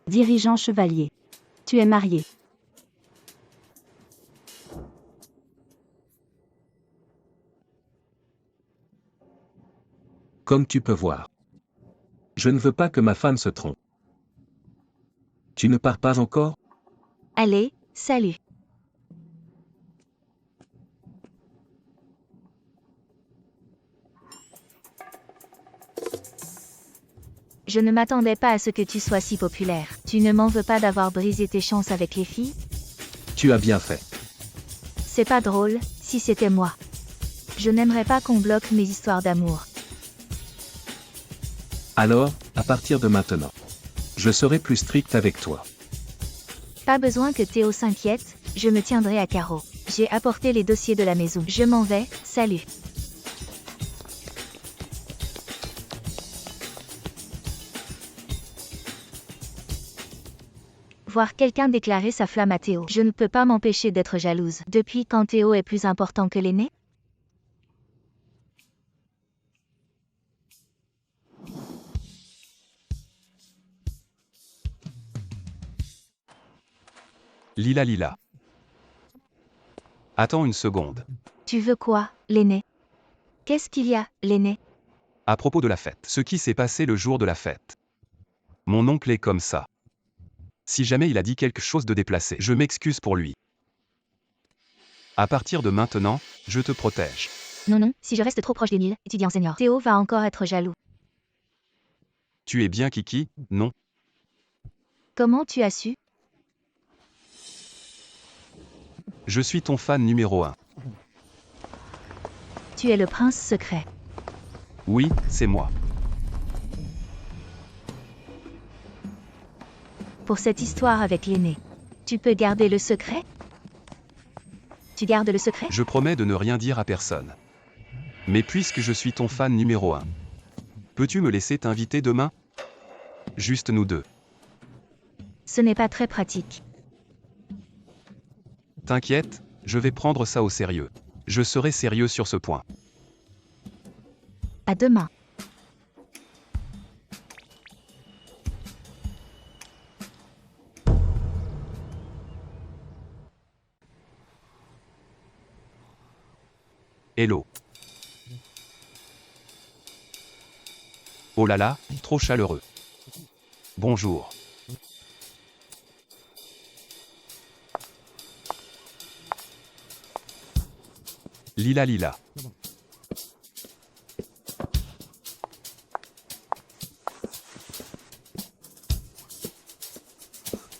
Dirigeant Chevalier. Tu es marié. Comme tu peux voir. Je ne veux pas que ma femme se trompe. Tu ne pars pas encore? Allez, salut. Je ne m'attendais pas à ce que tu sois si populaire. Tu ne m'en veux pas d'avoir brisé tes chances avec les filles? Tu as bien fait. C'est pas drôle, si c'était moi. Je n'aimerais pas qu'on bloque mes histoires d'amour. Alors, à partir de maintenant, je serai plus strict avec toi. Pas besoin que Théo s'inquiète, je me tiendrai à carreau. J'ai apporté les dossiers de la maison. Je m'en vais, salut. Voir quelqu'un déclarer sa flamme à Théo. Je ne peux pas m'empêcher d'être jalouse. Depuis quand Théo est plus important que l'aîné? Lila. Attends une seconde. Tu veux quoi, l'aîné? Qu'est-ce qu'il y a, l'aîné? À propos de la fête. Ce qui s'est passé le jour de la fête. Mon oncle est comme ça. Si jamais il a dit quelque chose de déplacé, je m'excuse pour lui. À partir de maintenant, je te protège. Non, si je reste trop proche d'Émile, étudiant senior, Théo va encore être jaloux. Tu es bien Kiki, non? Comment tu as su? Je suis ton fan numéro 1. Tu es le prince secret. Oui, c'est moi. Pour cette histoire avec l'aîné, tu peux garder le secret? Tu gardes le secret? Je promets de ne rien dire à personne. Mais puisque je suis ton fan numéro 1, peux-tu me laisser t'inviter demain? Juste nous deux. Ce n'est pas très pratique. T'inquiète, je vais prendre ça au sérieux. Je serai sérieux sur ce point. À demain. Hello. Oh là là, trop chaleureux. Bonjour. Lila.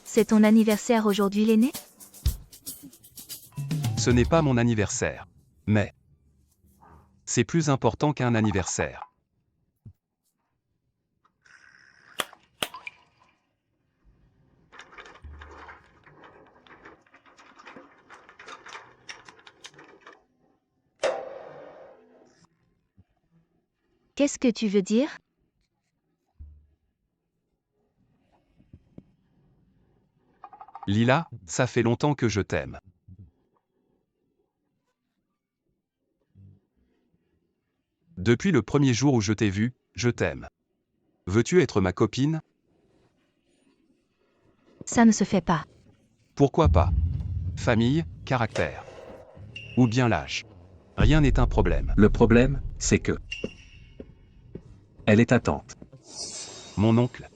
C'est ton anniversaire aujourd'hui, l'aîné? Ce n'est pas mon anniversaire. Mais c'est plus important qu'un anniversaire. Qu'est-ce que tu veux dire? Lila, ça fait longtemps que je t'aime. Depuis le premier jour où je t'ai vu, je t'aime. Veux-tu être ma copine? Ça ne se fait pas. Pourquoi pas? famille, caractère. Ou bien l'âge. Rien n'est un problème. Le problème, c'est que... Elle est ta tante. Mon oncle.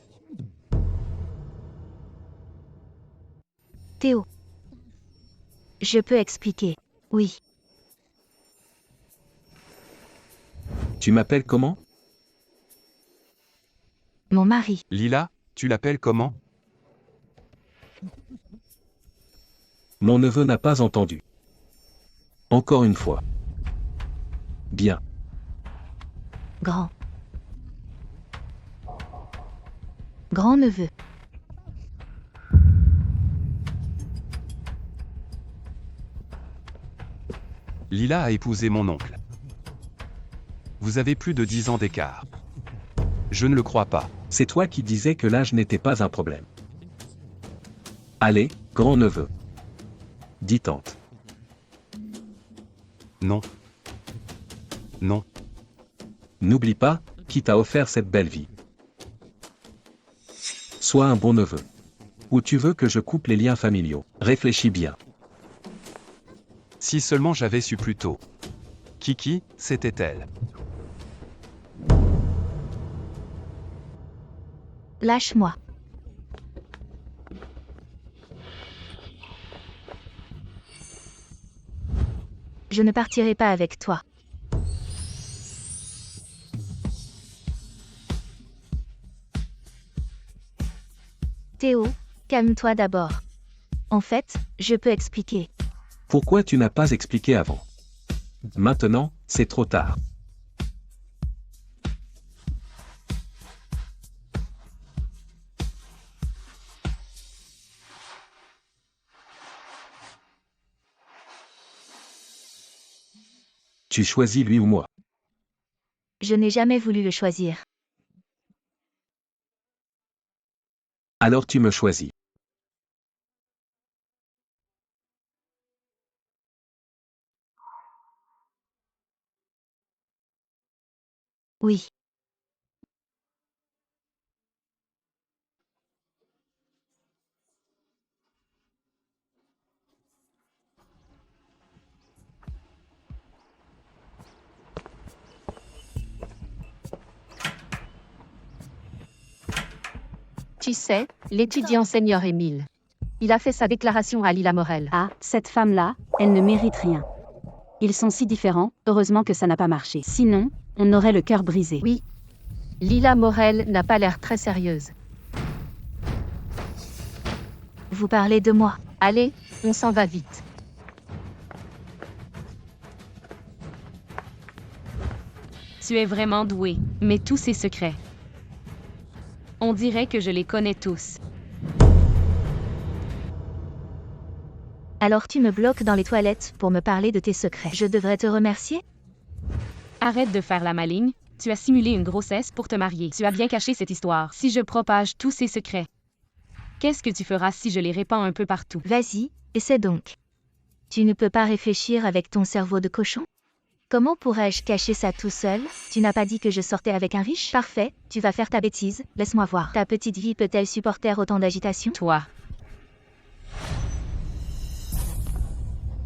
Théo. Je peux expliquer. Oui. Tu m'appelles comment? Mon mari. Lila, tu l'appelles comment? Mon neveu n'a pas entendu. Encore une fois. Bien. Grand. Grand-neveu. Lila a épousé mon oncle. Vous avez plus de 10 ans d'écart. Je ne le crois pas. C'est toi qui disais que l'âge n'était pas un problème. Allez, grand-neveu. Dis tante. Non. Non. N'oublie pas, qui t'a offert cette belle vie. Sois un bon neveu. Ou tu veux que je coupe les liens familiaux? Réfléchis bien. Si seulement j'avais su plus tôt. Kiki, c'était elle. Lâche-moi. Je ne partirai pas avec toi. Théo, calme-toi d'abord. En fait, je peux expliquer. Pourquoi tu n'as pas expliqué avant? Maintenant, c'est trop tard. Tu choisis lui ou moi? Je n'ai jamais voulu le choisir. Alors tu me choisis. Oui. Tu sais, l'étudiant senior Émile. Il a fait sa déclaration à Lila Morel. Ah, cette femme-là, elle ne mérite rien. Ils sont si différents, heureusement que ça n'a pas marché. Sinon, on aurait le cœur brisé. Oui. Lila Morel n'a pas l'air très sérieuse. Vous parlez de moi. Allez, on s'en va vite. Tu es vraiment doué, mais tous ces secrets. On dirait que je les connais tous. Alors tu me bloques dans les toilettes pour me parler de tes secrets. Je devrais te remercier? Arrête de faire la maligne, tu as simulé une grossesse pour te marier. Tu as bien caché cette histoire. Si je propage tous ces secrets, qu'est-ce que tu feras si je les répands un peu partout? Vas-y, essaie donc. Tu ne peux pas réfléchir avec ton cerveau de cochon? Comment pourrais-je cacher ça tout seul? Tu n'as pas dit que je sortais avec un riche? Parfait, tu vas faire ta bêtise, laisse-moi voir. Ta petite vie peut-elle supporter autant d'agitation? Toi.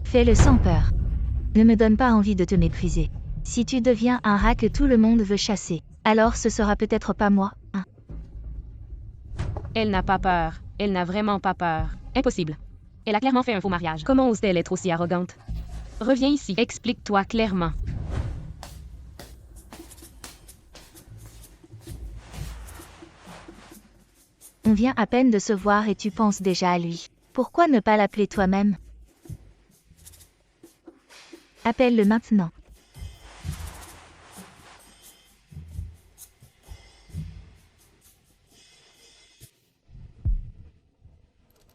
Fais-le sans peur. Ne me donne pas envie de te mépriser. Si tu deviens un rat que tout le monde veut chasser, alors ce sera peut-être pas moi, hein. Elle n'a pas peur. Elle n'a vraiment pas peur. Impossible. Elle a clairement fait un faux mariage. Comment ose-t-elle être aussi arrogante? Reviens ici. Explique-toi clairement. On vient à peine de se voir et tu penses déjà à lui. Pourquoi ne pas l'appeler toi-même? Appelle-le maintenant.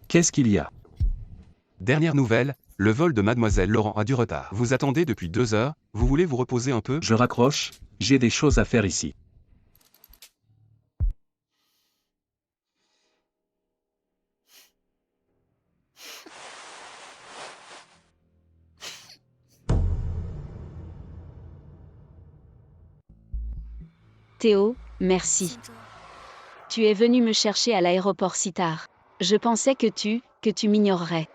Qu'est-ce qu'il y a? Dernière nouvelle, le vol de Mademoiselle Laurent a du retard. Vous attendez depuis 2 heures, vous voulez vous reposer un peu? Je raccroche, j'ai des choses à faire ici. Théo, merci. Tu es venu me chercher à l'aéroport si tard. Je pensais que tu m'ignorerais.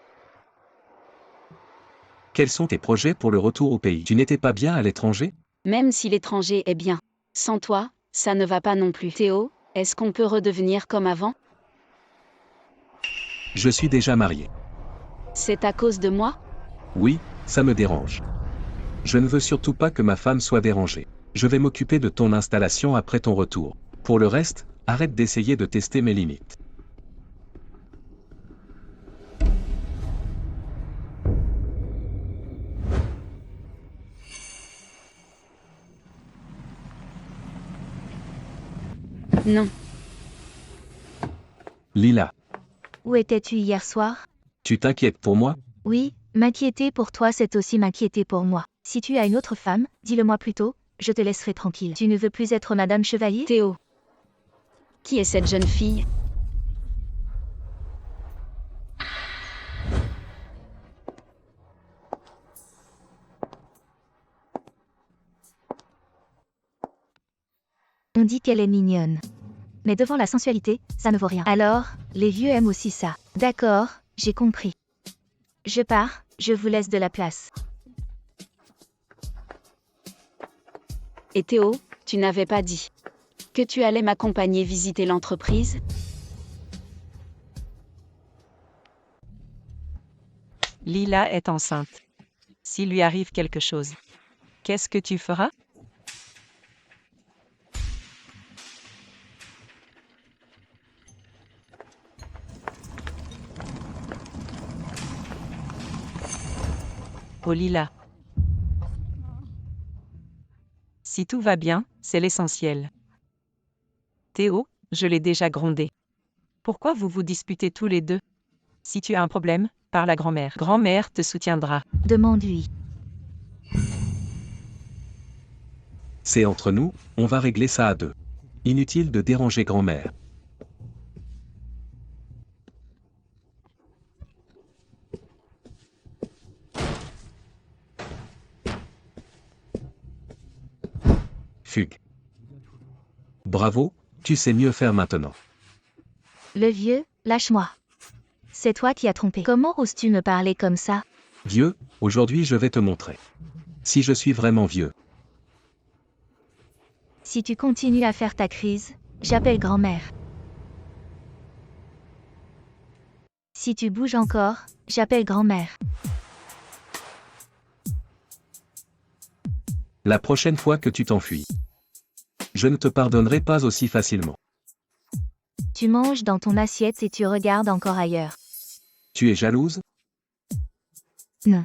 Quels sont tes projets pour le retour au pays? Tu n'étais pas bien à l'étranger? Même si l'étranger est bien. Sans toi, ça ne va pas non plus. Théo, est-ce qu'on peut redevenir comme avant? Je suis déjà marié. C'est à cause de moi? Oui, ça me dérange. Je ne veux surtout pas que ma femme soit dérangée. Je vais m'occuper de ton installation après ton retour. Pour le reste, arrête d'essayer de tester mes limites. Non. Lila, Où étais-tu hier soir? tu t'inquiètes pour moi? Oui, m'inquiéter pour toi c'est aussi m'inquiéter pour moi. Si tu as une autre femme, dis-le-moi plutôt, je te laisserai tranquille. Tu ne veux plus être Madame Chevalier? Théo. Qui est cette jeune fille? On dit qu'elle est mignonne. Mais devant la sensualité, ça ne vaut rien. Alors, les vieux aiment aussi ça. D'accord, j'ai compris. Je pars, je vous laisse de la place. Et Théo, tu n'avais pas dit que tu allais m'accompagner visiter l'entreprise? Lila est enceinte. S'il lui arrive quelque chose, qu'est-ce que tu feras? Oh Lila. Si tout va bien, c'est l'essentiel. Théo, je l'ai déjà grondé. Pourquoi vous vous disputez tous les deux? Si tu as un problème, parle à grand-mère. Grand-mère te soutiendra. Demande-lui. C'est entre nous, on va régler ça à deux. Inutile de déranger grand-mère. Fugue. Bravo, tu sais mieux faire maintenant. Le vieux, lâche-moi. C'est toi qui as trompé. Comment oses-tu me parler comme ça? Vieux, aujourd'hui je vais te montrer. Si je suis vraiment vieux. Si tu continues à faire ta crise, j'appelle grand-mère. Si tu bouges encore, j'appelle grand-mère. La prochaine fois que tu t'enfuis, je ne te pardonnerai pas aussi facilement. Tu manges dans ton assiette et tu regardes encore ailleurs. Tu es jalouse? Non.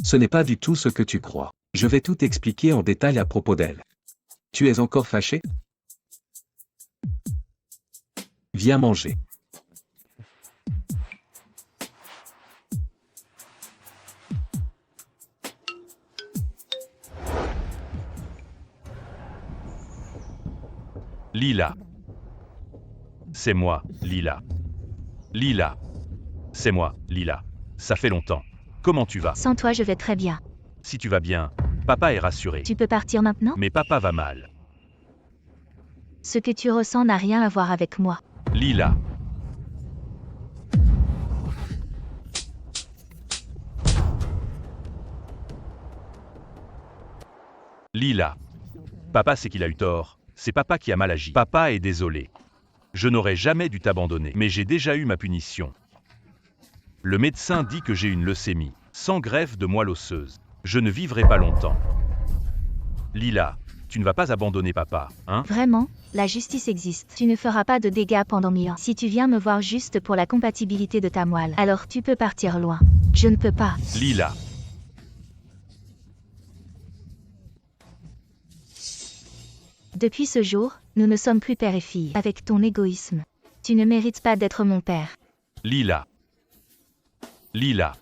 Ce n'est pas du tout ce que tu crois. Je vais tout expliquer en détail à propos d'elle. Tu es encore fâché? Viens manger. Lila. C'est moi, Lila. Lila. C'est moi, Lila. Ça fait longtemps. Comment tu vas? Sans toi je vais très bien. Si tu vas bien, papa est rassuré. Tu peux partir maintenant? Mais papa va mal. Ce que tu ressens n'a rien à voir avec moi. Lila. Lila. Papa sait qu'il a eu tort. C'est papa qui a mal agi. Papa est désolé. Je n'aurais jamais dû t'abandonner, mais j'ai déjà eu ma punition. Le médecin dit que j'ai une leucémie, sans greffe de moelle osseuse. Je ne vivrai pas longtemps. Lila, tu ne vas pas abandonner papa, hein? Vraiment, la justice existe. Tu ne feras pas de dégâts pendant 1000 ans. Si tu viens me voir juste pour la compatibilité de ta moelle, alors tu peux partir loin. Je ne peux pas. Lila. Depuis ce jour, nous ne sommes plus père et fille. Avec ton égoïsme, tu ne mérites pas d'être mon père. Lila. Lila.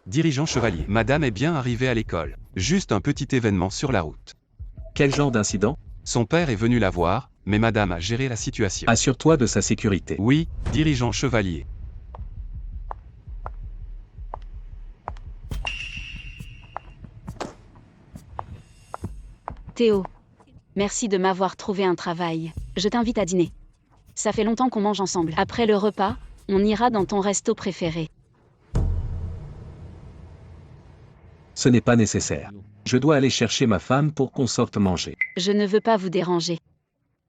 Dirigeant chevalier. Madame est bien arrivée à l'école. Juste un petit événement sur la route. Quel genre d'incident? Son père est venu la voir, mais madame a géré la situation. Assure-toi de sa sécurité. Oui, dirigeant chevalier. Théo. Merci de m'avoir trouvé un travail. Je t'invite à dîner. Ça fait longtemps qu'on mange ensemble. Après le repas, on ira dans ton resto préféré. Ce n'est pas nécessaire. Je dois aller chercher ma femme pour qu'on sorte manger. Je ne veux pas vous déranger.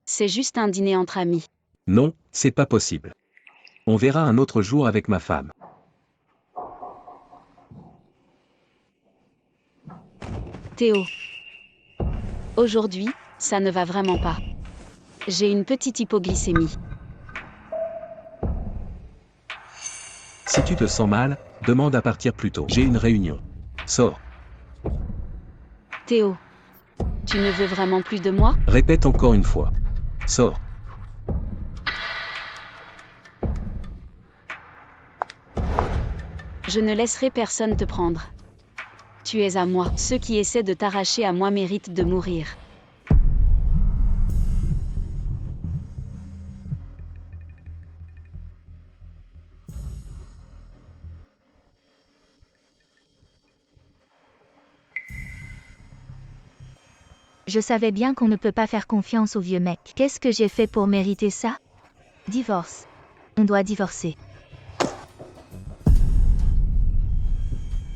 C'est juste un dîner entre amis. Non, c'est pas possible. On verra un autre jour avec ma femme. Théo. Aujourd'hui, ça ne va vraiment pas. J'ai une petite hypoglycémie. Si tu te sens mal, demande à partir plus tôt. J'ai une réunion. Sors. Théo. Tu ne veux vraiment plus de moi? Répète encore une fois. Sors. Je ne laisserai personne te prendre. Tu es à moi. Ceux qui essaient de t'arracher à moi méritent de mourir. Je savais bien qu'on ne peut pas faire confiance au vieux mec. Qu'est-ce que j'ai fait pour mériter ça? Divorce. On doit divorcer.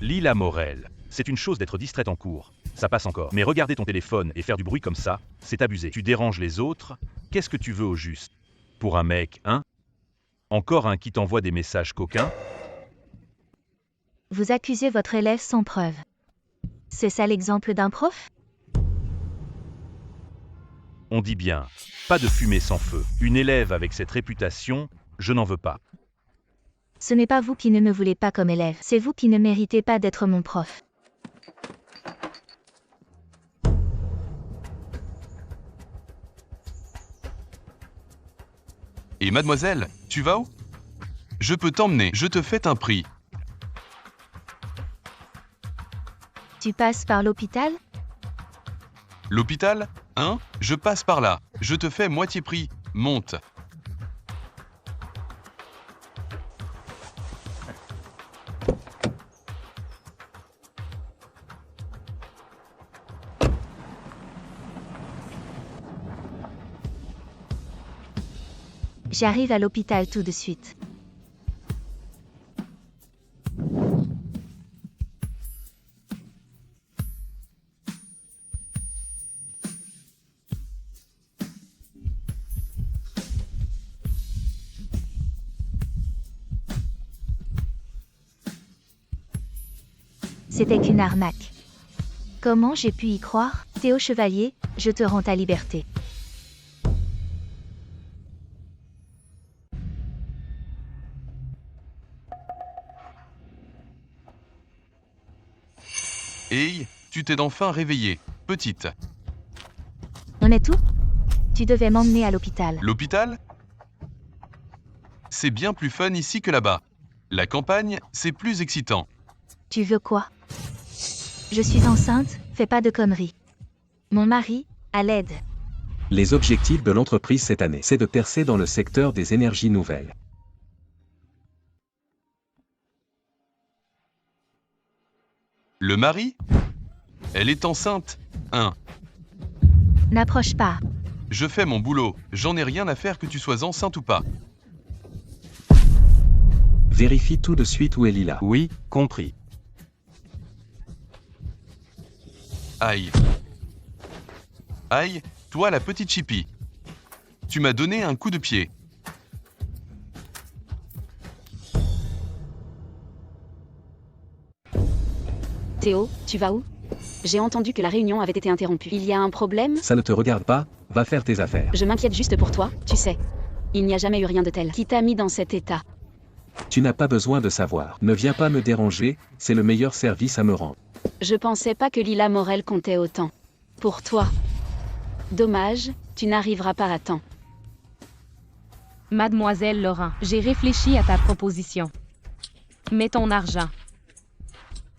Lila Morel. C'est une chose d'être distraite en cours. Ça passe encore. Mais regarder ton téléphone et faire du bruit comme ça, c'est abusé. Tu déranges les autres. Qu'est-ce que tu veux au juste? Pour un mec, hein? Encore un qui t'envoie des messages coquins? Vous accusez votre élève sans preuve. C'est ça l'exemple d'un prof? On dit bien, pas de fumée sans feu. Une élève avec cette réputation, je n'en veux pas. Ce n'est pas vous qui ne me voulez pas comme élève, c'est vous qui ne méritez pas d'être mon prof. Et mademoiselle, tu vas où? Je peux t'emmener, je te fais un prix. Tu passes par l'hôpital? L'hôpital? Hein? Je passe par là. Je te fais moitié prix. Monte. J'arrive à l'hôpital tout de suite. C'était qu'une arnaque. Comment j'ai pu y croire? Théo Chevalier, je te rends ta liberté. Hey, tu t'es enfin réveillée, petite. On est où? Tu devais m'emmener à l'hôpital. L'hôpital? C'est bien plus fun ici que là-bas. La campagne, c'est plus excitant. Tu veux quoi? Je suis enceinte, fais pas de conneries. Mon mari, à l'aide. Les objectifs de l'entreprise cette année, c'est de percer dans le secteur des énergies nouvelles. Le mari? Elle est enceinte. 1. N'approche pas. Je fais mon boulot, j'en ai rien à faire que tu sois enceinte ou pas. Vérifie tout de suite où est Lila. Oui, compris. Aïe. Aïe, toi la petite chipie. Tu m'as donné un coup de pied. Théo, tu vas où? J'ai entendu que la réunion avait été interrompue. Il y a un problème? Ça ne te regarde pas, va faire tes affaires. Je m'inquiète juste pour toi, tu sais. Il n'y a jamais eu rien de tel. Qui t'a mis dans cet état? Tu n'as pas besoin de savoir. Ne viens pas me déranger, c'est le meilleur service à me rendre. Je pensais pas que Lila Morel comptait autant. Pour toi. Dommage, tu n'arriveras pas à temps. Mademoiselle Laurent, j'ai réfléchi à ta proposition. Mais ton argent.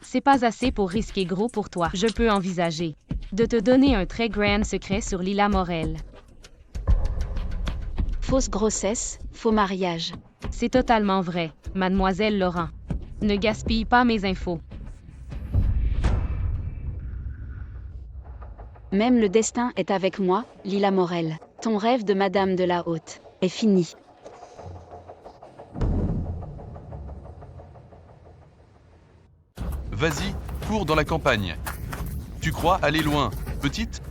C'est pas assez pour risquer gros pour toi. Je peux envisager de te donner un très grand secret sur Lila Morel. Fausse grossesse, faux mariage. C'est totalement vrai, mademoiselle Laurent. Ne gaspille pas mes infos. Même le destin est avec moi, Lila Morel. Ton rêve de Madame de la Haute est fini. Vas-y, cours dans la campagne. Tu crois aller loin, petite?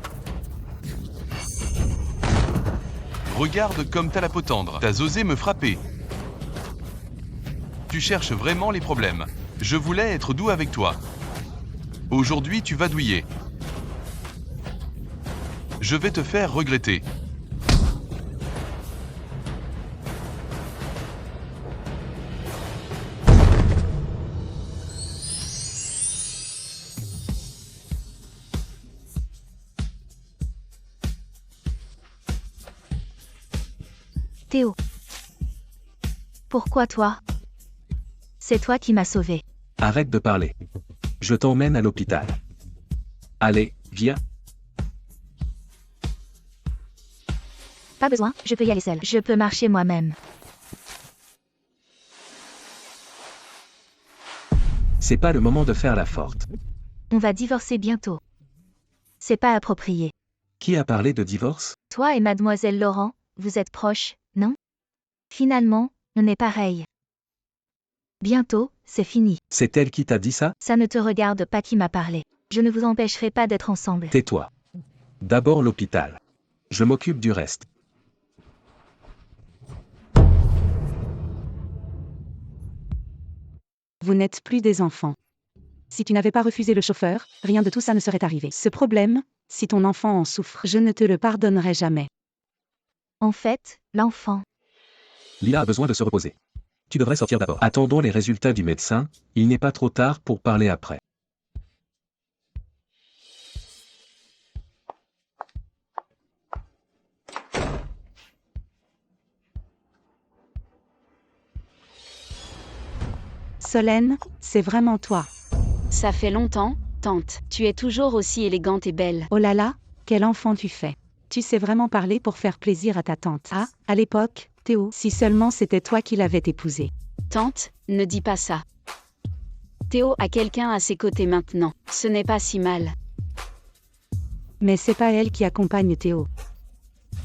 Regarde comme t'as la peau tendre. T'as osé me frapper. Tu cherches vraiment les problèmes. Je voulais être doux avec toi. Aujourd'hui, tu vas douiller. Je vais te faire regretter. Théo. Pourquoi toi? C'est toi qui m'as sauvé. Arrête de parler. Je t'emmène à l'hôpital. Allez, viens. Pas besoin, je peux y aller seule. Je peux marcher moi-même. C'est pas le moment de faire la forte. On va divorcer bientôt. C'est pas approprié. Qui a parlé de divorce? Toi et mademoiselle Laurent, vous êtes proches, non? Finalement, on est pareil. Bientôt, c'est fini. C'est elle qui t'a dit ça? Ça ne te regarde pas qui m'a parlé. Je ne vous empêcherai pas d'être ensemble. Tais-toi. D'abord l'hôpital. Je m'occupe du reste. Vous n'êtes plus des enfants. Si tu n'avais pas refusé le chauffeur, rien de tout ça ne serait arrivé. Ce problème, si ton enfant en souffre, je ne te le pardonnerai jamais. En fait, l'enfant. Lila a besoin de se reposer. Tu devrais sortir d'abord. Attendons les résultats du médecin, il n'est pas trop tard pour parler après. Solène, c'est vraiment toi. Ça fait longtemps, tante. Tu es toujours aussi élégante et belle. Oh là là, quel enfant tu fais. Tu sais vraiment parler pour faire plaisir à ta tante. Ah, à l'époque, Théo, si seulement c'était toi qui l'avais épousé. Tante, ne dis pas ça. Théo a quelqu'un à ses côtés maintenant. Ce n'est pas si mal. Mais c'est pas elle qui accompagne Théo.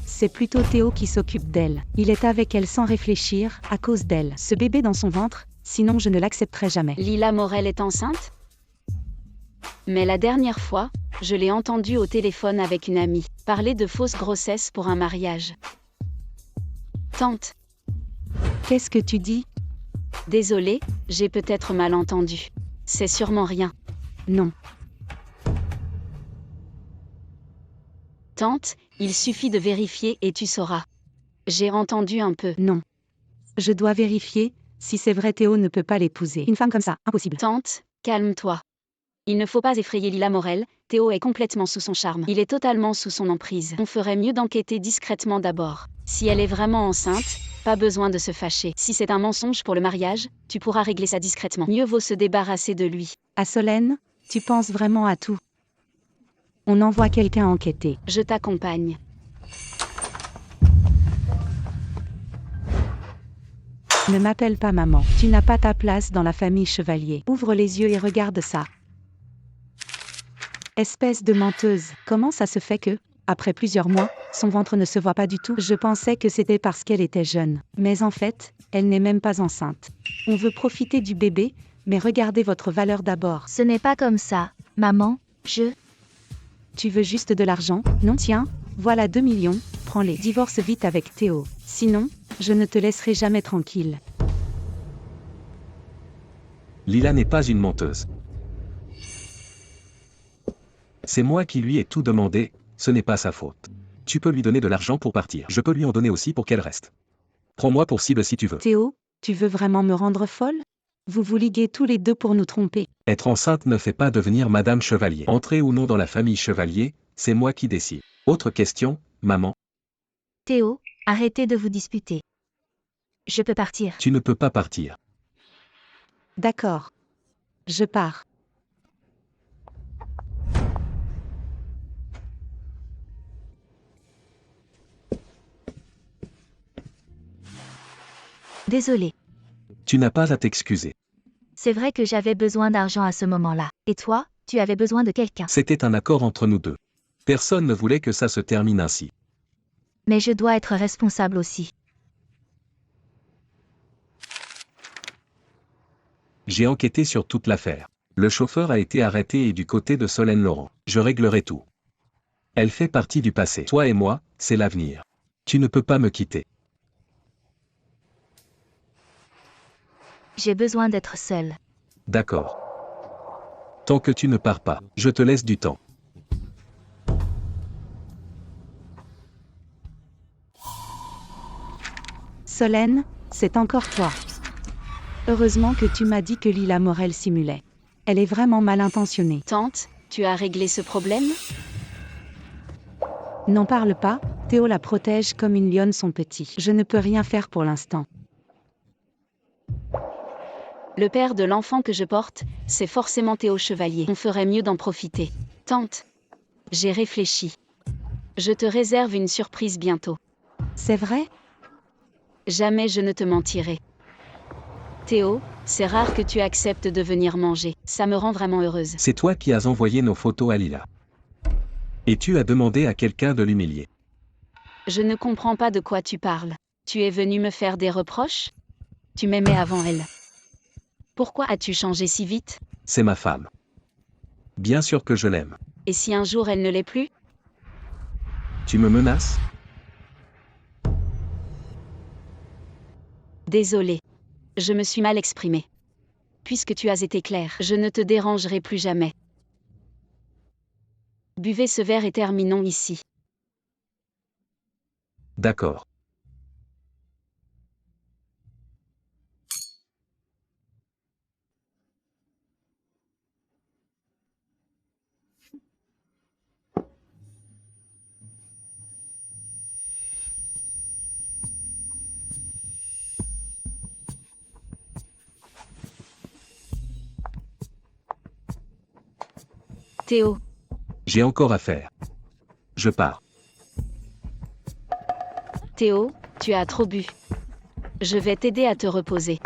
C'est plutôt Théo qui s'occupe d'elle. Il est avec elle sans réfléchir, à cause d'elle. Ce bébé dans son ventre, sinon je ne l'accepterai jamais. Lila Morel est enceinte? Mais la dernière fois, je l'ai entendue au téléphone avec une amie, parler de fausse grossesse pour un mariage. Tante. Qu'est-ce que tu dis? Désolée, j'ai peut-être mal entendu. C'est sûrement rien. Non. Tante, il suffit de vérifier et tu sauras. J'ai entendu un peu. Non. Je dois vérifier, si c'est vrai Théo ne peut pas l'épouser. Une femme comme ça, impossible. Tante, calme-toi. Il ne faut pas effrayer Lila Morel, Théo est complètement sous son charme. Il est totalement sous son emprise. On ferait mieux d'enquêter discrètement d'abord. Si elle est vraiment enceinte, pas besoin de se fâcher. Si c'est un mensonge pour le mariage, tu pourras régler ça discrètement. Mieux vaut se débarrasser de lui. À Solène, tu penses vraiment à tout. On envoie quelqu'un enquêter. Je t'accompagne. Ne m'appelle pas maman. Tu n'as pas ta place dans la famille Chevalier. Ouvre les yeux et regarde ça. Espèce de menteuse. Comment ça se fait que, après plusieurs mois, son ventre ne se voit pas du tout? Je pensais que c'était parce qu'elle était jeune. Mais en fait, elle n'est même pas enceinte. On veut profiter du bébé, mais regardez votre valeur d'abord. Ce n'est pas comme ça, maman, Tu veux juste de l'argent, non? Tiens, voilà 2 millions, prends-les. Divorce vite avec Théo. Sinon, je ne te laisserai jamais tranquille. Lila n'est pas une menteuse. C'est moi qui lui ai tout demandé, ce n'est pas sa faute. Tu peux lui donner de l'argent pour partir. Je peux lui en donner aussi pour qu'elle reste. Prends-moi pour cible si tu veux. Théo, tu veux vraiment me rendre folle? Vous vous liguez tous les deux pour nous tromper. Être enceinte ne fait pas devenir Madame Chevalier. Entrer ou non dans la famille Chevalier, c'est moi qui décide. Autre question, maman? Théo, arrêtez de vous disputer. Je peux partir. Tu ne peux pas partir. D'accord. Je pars. Désolée. Tu n'as pas à t'excuser. C'est vrai que j'avais besoin d'argent à ce moment-là. Et toi, tu avais besoin de quelqu'un. C'était un accord entre nous deux. Personne ne voulait que ça se termine ainsi. Mais je dois être responsable aussi. J'ai enquêté sur toute l'affaire. Le chauffeur a été arrêté et du côté de Solène Laurent. Je réglerai tout. Elle fait partie du passé. Toi et moi, c'est l'avenir. Tu ne peux pas me quitter. J'ai besoin d'être seule. D'accord. Tant que tu ne pars pas, je te laisse du temps. Solène, c'est encore toi. Heureusement que tu m'as dit que Lila Morel simulait. Elle est vraiment mal intentionnée. Tante, tu as réglé ce problème? N'en parle pas, Théo la protège comme une lionne son petit. Je ne peux rien faire pour l'instant. Le père de l'enfant que je porte, c'est forcément Théo Chevalier. On ferait mieux d'en profiter. Tante, j'ai réfléchi. Je te réserve une surprise bientôt. C'est vrai? Jamais je ne te mentirai. Théo, c'est rare que tu acceptes de venir manger. Ça me rend vraiment heureuse. C'est toi qui as envoyé nos photos à Lila. Et tu as demandé à quelqu'un de l'humilier. Je ne comprends pas de quoi tu parles. Tu es venu me faire des reproches? Tu m'aimais avant elle. Pourquoi as-tu changé si vite? C'est ma femme. Bien sûr que je l'aime. Et si un jour elle ne l'est plus? Tu me menaces? Désolée. Je me suis mal exprimée. Puisque tu as été clair, je ne te dérangerai plus jamais. Buvez ce verre et terminons ici. D'accord. Théo, J'ai encore à faire. Je pars. Théo, tu as trop bu. Je vais t'aider à te reposer.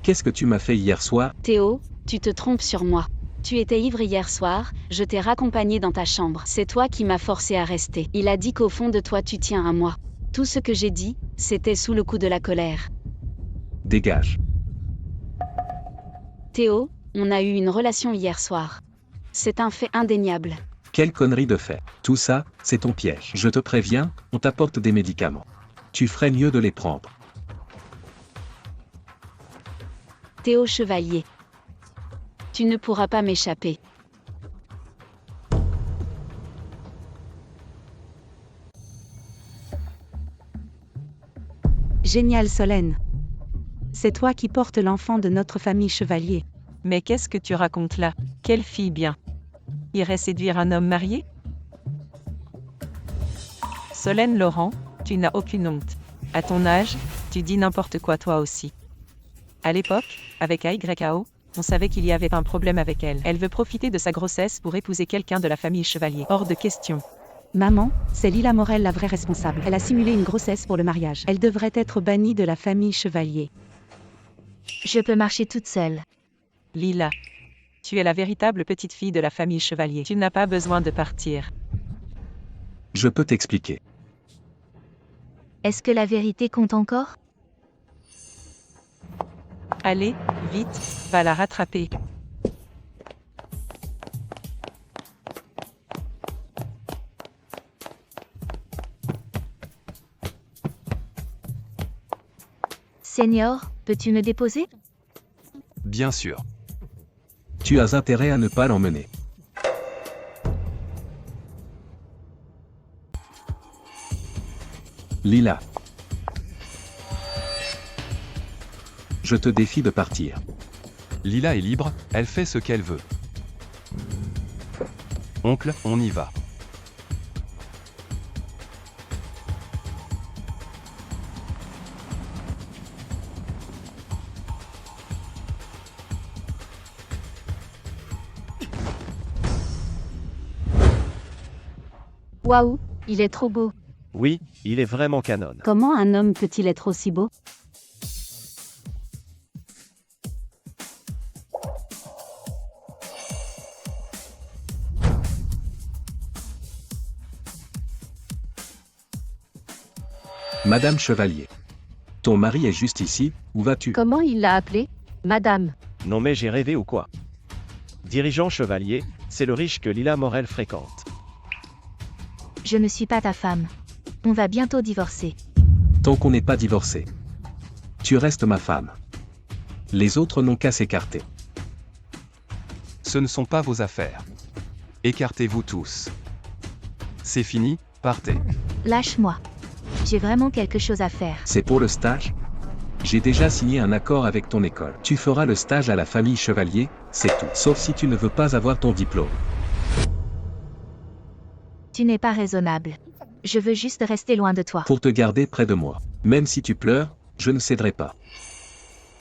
Qu'est-ce que tu m'as fait hier soir? Théo, tu te trompes sur moi. Tu étais ivre hier soir, je t'ai raccompagné dans ta chambre. C'est toi qui m'as forcé à rester. Il a dit qu'au fond de toi tu tiens à moi. Tout ce que j'ai dit, c'était sous le coup de la colère. Dégage. Théo, on a eu une relation hier soir. C'est un fait indéniable. Quelle connerie de faire. Tout ça, c'est ton piège. Je te préviens, on t'apporte des médicaments. Tu ferais mieux de les prendre. Théo Chevalier. Tu ne pourras pas m'échapper. Génial Solène. C'est toi qui portes l'enfant de notre famille Chevalier. Mais qu'est-ce que tu racontes là? Quelle fille bien. Irait séduire un homme marié? Solène Laurent, tu n'as aucune honte. À ton âge, tu dis n'importe quoi toi aussi. À l'époque, avec AYAO, on savait qu'il y avait un problème avec elle. Elle veut profiter de sa grossesse pour épouser quelqu'un de la famille Chevalier. Hors de question. Maman, c'est Lila Morel la vraie responsable. Elle a simulé une grossesse pour le mariage. Elle devrait être bannie de la famille Chevalier. Je peux marcher toute seule. Lila. Tu es la véritable petite fille de la famille Chevalier. Tu n'as pas besoin de partir. Je peux t'expliquer. Est-ce que la vérité compte encore? Allez, vite, va la rattraper. Seigneur, peux-tu me déposer? Bien sûr. Tu as intérêt à ne pas l'emmener. Lila. Je te défie de partir. Lila est libre, elle fait ce qu'elle veut. Oncle, on y va. Waouh, il est trop beau. Oui, il est vraiment canon. Comment un homme peut-il être aussi beau? Madame Chevalier. Ton mari est juste ici, où vas-tu? Comment il l'a appelé? Madame. Non mais j'ai rêvé ou quoi? Dirigeant Chevalier, c'est le riche que Lila Morel fréquente. Je ne suis pas ta femme. On va bientôt divorcer. Tant qu'on n'est pas divorcé. Tu restes ma femme. Les autres n'ont qu'à s'écarter. Ce ne sont pas vos affaires. Écartez-vous tous. C'est fini, partez. Lâche-moi. J'ai vraiment quelque chose à faire. C'est pour le stage? J'ai déjà signé un accord avec ton école. Tu feras le stage à la famille Chevalier, c'est tout. Sauf si tu ne veux pas avoir ton diplôme. Tu n'es pas raisonnable. Je veux juste rester loin de toi. Pour te garder près de moi. Même si tu pleures, je ne céderai pas.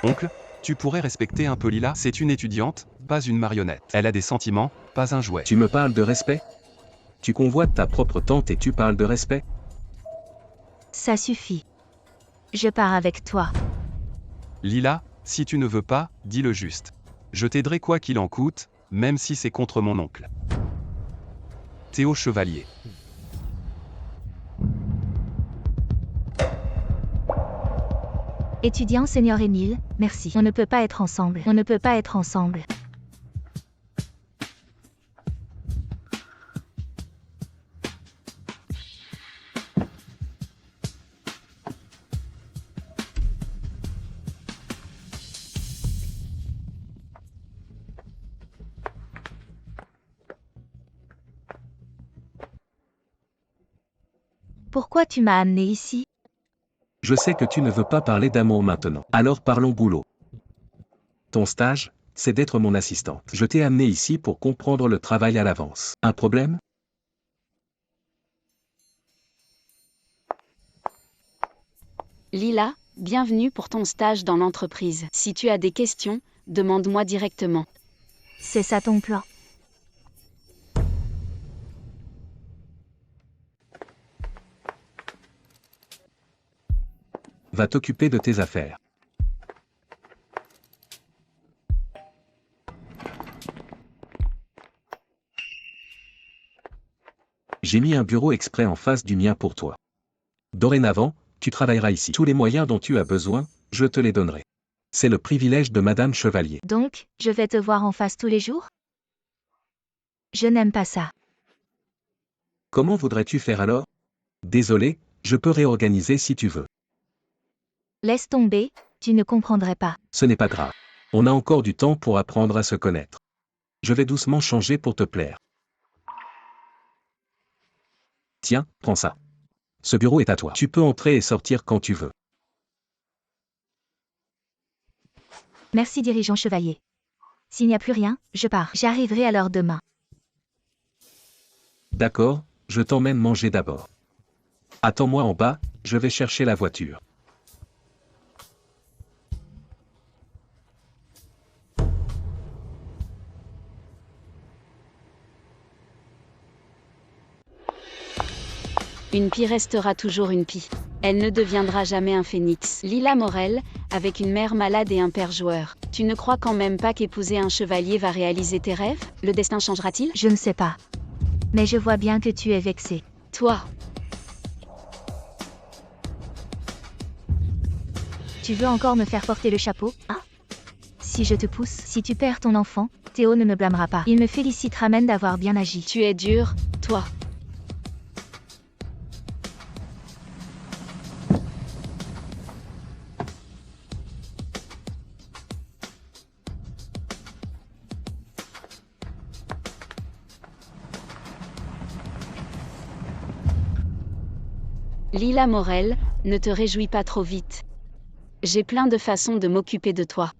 Oncle, tu pourrais respecter un peu Lila? C'est une étudiante, pas une marionnette. Elle a des sentiments, pas un jouet. Tu me parles de respect? Tu convoites ta propre tante et tu parles de respect? Ça suffit. Je pars avec toi. Lila, si tu ne veux pas, dis-le juste. Je t'aiderai quoi qu'il en coûte, même si c'est contre mon oncle. Théo Chevalier. Étudiant senior Émile, merci. On ne peut pas être ensemble. On ne peut pas être ensemble. Pourquoi tu m'as amené ici? Je sais que tu ne veux pas parler d'amour maintenant. Alors parlons boulot. Ton stage, c'est d'être mon assistante. Je t'ai amené ici pour comprendre le travail à l'avance. Un problème? Lila, bienvenue pour ton stage dans l'entreprise. Si tu as des questions, demande-moi directement. C'est ça ton plan? Va t'occuper de tes affaires. J'ai mis un bureau exprès en face du mien pour toi. Dorénavant, tu travailleras ici. Tous les moyens dont tu as besoin, je te les donnerai. C'est le privilège de Madame Chevalier. Donc, je vais te voir en face tous les jours? Je n'aime pas ça. Comment voudrais-tu faire alors? Désolé, je peux réorganiser si tu veux. Laisse tomber, tu ne comprendrais pas. Ce n'est pas grave. On a encore du temps pour apprendre à se connaître. Je vais doucement changer pour te plaire. Tiens, prends ça. Ce bureau est à toi. Tu peux entrer et sortir quand tu veux. Merci dirigeant Chevalier. S'il n'y a plus rien, je pars. J'arriverai alors demain. D'accord, je t'emmène manger d'abord. Attends-moi en bas, je vais chercher la voiture. Une pie restera toujours une pie. Elle ne deviendra jamais un phénix. Lila Morel, avec une mère malade et un père joueur. Tu ne crois quand même pas qu'épouser un chevalier va réaliser tes rêves? Le destin changera-t-il? Je ne sais pas. Mais je vois bien que tu es vexé. Toi, tu veux encore me faire porter le chapeau, hein? Si je te pousse, si tu perds ton enfant, Théo ne me blâmera pas. Il me félicitera même d'avoir bien agi. tu es dur, toi. Lila Morel, ne te réjouis pas trop vite. J'ai plein de façons de m'occuper de toi.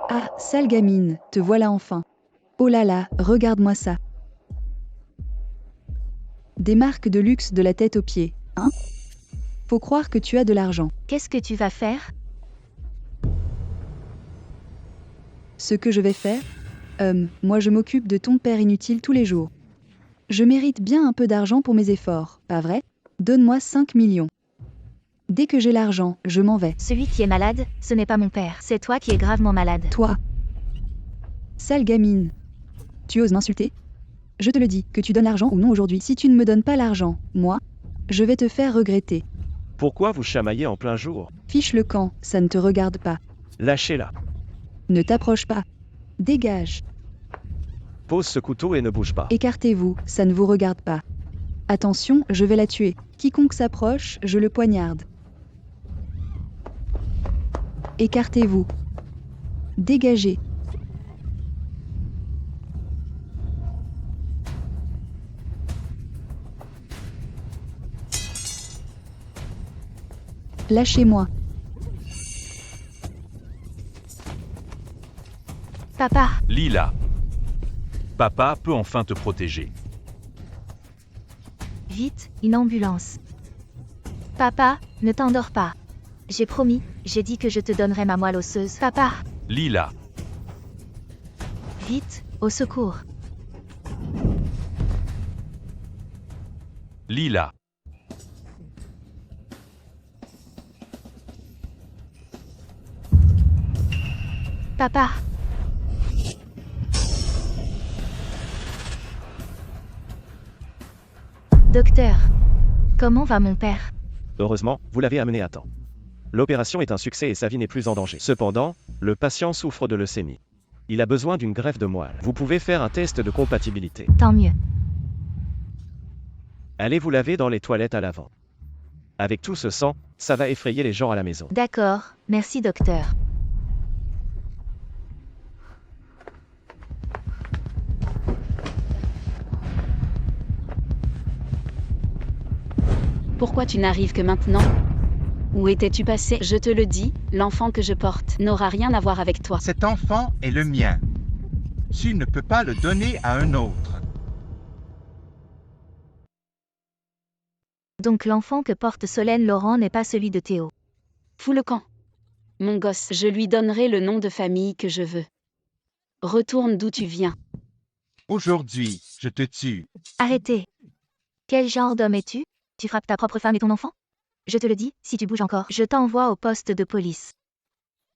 Ah, sale gamine, te voilà enfin. Oh là là, regarde-moi ça. Des marques de luxe de la tête aux pieds, hein? Faut croire que tu as de l'argent. Qu'est-ce que tu vas faire? Ce que je vais faire? Moi je m'occupe de ton père inutile tous les jours. Je mérite bien un peu d'argent pour mes efforts, pas vrai? Donne-moi 5 millions. Dès que j'ai l'argent, je m'en vais. Celui qui est malade, ce n'est pas mon père. C'est toi qui es gravement malade. Toi. Sale gamine. Tu oses m'insulter? Je te le dis, que tu donnes l'argent ou non aujourd'hui. Si tu ne me donnes pas l'argent, moi, je vais te faire regretter. Pourquoi vous chamaillez en plein jour? Fiche le camp, ça ne te regarde pas. Lâchez-la. Ne t'approche pas. Dégage. Pose ce couteau et ne bouge pas. Écartez-vous, ça ne vous regarde pas. Attention, je vais la tuer. Quiconque s'approche, je le poignarde. Écartez-vous. Dégagez. Lâchez-moi. Papa, Lila. Papa peut enfin te protéger. vite, une ambulance. Papa, ne t'endors pas. J'ai promis, j'ai dit que je te donnerais ma moelle osseuse. Papa, Lila. vite, au secours. Lila. Papa. Docteur, comment va mon père? Heureusement, vous l'avez amené à temps. L'opération est un succès et sa vie n'est plus en danger. Cependant, le patient souffre de leucémie. Il a besoin d'une greffe de moelle. Vous pouvez faire un test de compatibilité. Tant mieux. Allez vous laver dans les toilettes à l'avant. Avec tout ce sang, ça va effrayer les gens à la maison. D'accord, merci docteur. Pourquoi tu n'arrives que maintenant? Où étais-tu passé? Je te le dis, l'enfant que je porte n'aura rien à voir avec toi. Cet enfant est le mien. Tu ne peux pas le donner à un autre. Donc l'enfant que porte Solène Laurent n'est pas celui de Théo. Fous le camp. Mon gosse, je lui donnerai le nom de famille que je veux. Retourne d'où tu viens. Aujourd'hui, je te tue. Arrêtez. Quel genre d'homme es-tu? Tu frappes ta propre femme et ton enfant? Je te le dis, si tu bouges encore, je t'envoie au poste de police.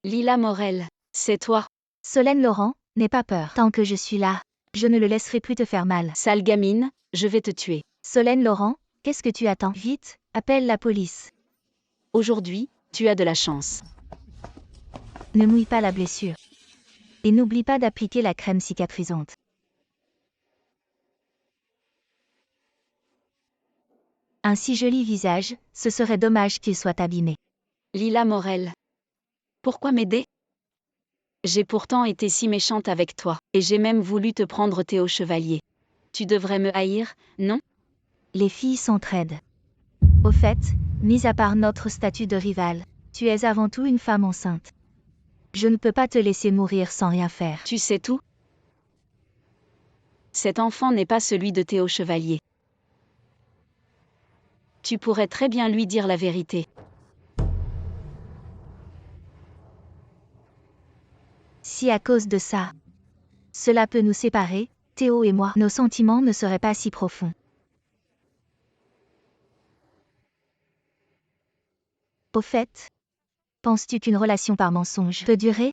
Lila Morel, c'est toi. Solène Laurent, n'aie pas peur. Tant que je suis là, je ne le laisserai plus te faire mal. Sale gamine, je vais te tuer. Solène Laurent, qu'est-ce que tu attends? Vite, appelle la police. Aujourd'hui, tu as de la chance. Ne mouille pas la blessure. Et n'oublie pas d'appliquer la crème cicatrisante. Un si joli visage, ce serait dommage qu'il soit abîmé. Lila Morel. Pourquoi m'aider? J'ai pourtant été si méchante avec toi, et j'ai même voulu te prendre Théo Chevalier. Tu devrais me haïr, non? Les filles s'entraident. Au fait, mis à part notre statut de rival, tu es avant tout une femme enceinte. Je ne peux pas te laisser mourir sans rien faire. Tu sais tout? Cet enfant n'est pas celui de Théo Chevalier. Tu pourrais très bien lui dire la vérité. Si à cause de ça, cela peut nous séparer, Théo et moi, nos sentiments ne seraient pas si profonds. Au fait, penses-tu qu'une relation par mensonge peut durer?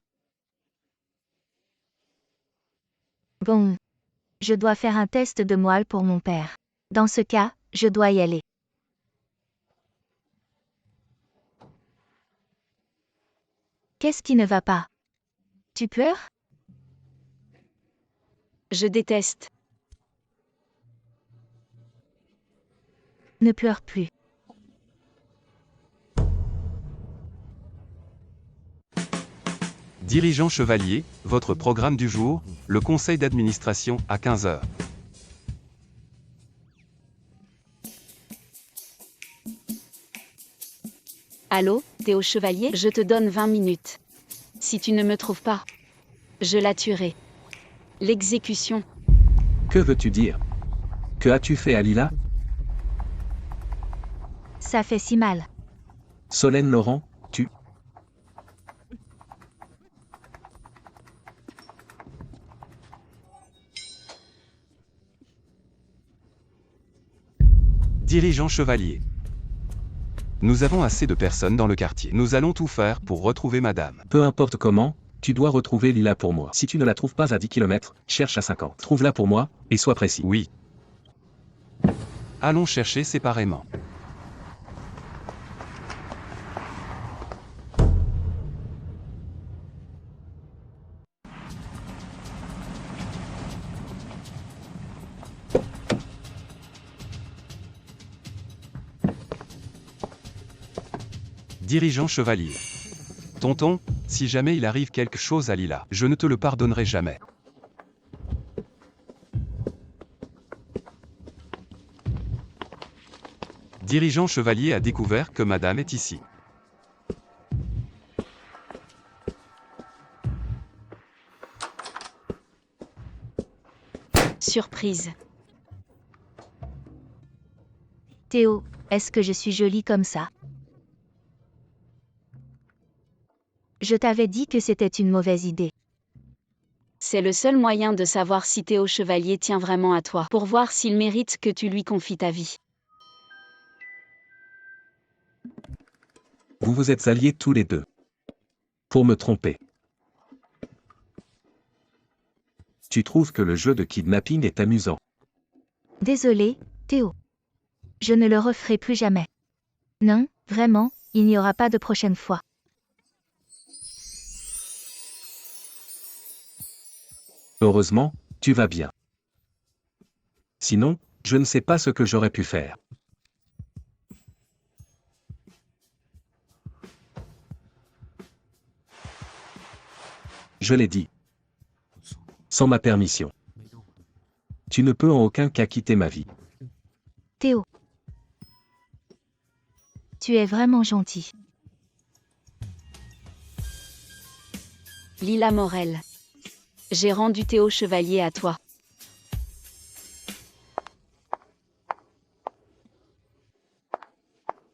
Bon, je dois faire un test de moelle pour mon père. Dans ce cas, je dois y aller. Qu'est-ce qui ne va pas? Tu pleures? Je déteste. Ne pleure plus. Dirigeant Chevalier, votre programme du jour, le conseil d'administration à 15h. Allô, Théo Chevalier, je te donne 20 minutes. Si tu ne me trouves pas, je la tuerai. L'exécution. Que veux-tu dire? Que as-tu fait à Lila? Ça fait si mal. Solène Laurent, tu... Dirigeant chevalier. Nous avons assez de personnes dans le quartier. Nous allons tout faire pour retrouver madame. Peu importe comment, tu dois retrouver Lila pour moi. Si tu ne la trouves pas à 10 km, cherche à 50. Trouve-la pour moi, et sois précis. Oui. Allons chercher séparément. Dirigeant chevalier. Tonton, si jamais il arrive quelque chose à Lila, je ne te le pardonnerai jamais. Dirigeant chevalier a découvert que madame est ici. Surprise. Théo, est-ce que je suis jolie comme ça? Je t'avais dit que c'était une mauvaise idée. C'est le seul moyen de savoir si Théo Chevalier tient vraiment à toi, pour voir s'il mérite que tu lui confies ta vie. Vous vous êtes alliés tous les deux. Pour me tromper. Tu trouves que le jeu de kidnapping est amusant. Désolé, Théo. Je ne le referai plus jamais. Non, vraiment, il n'y aura pas de prochaine fois. Heureusement, tu vas bien. Sinon, je ne sais pas ce que j'aurais pu faire. Je l'ai dit. Sans ma permission. Tu ne peux en aucun cas quitter ma vie. Théo. Tu es vraiment gentil. Lila Morel. J'ai rendu Théo Chevalier à toi.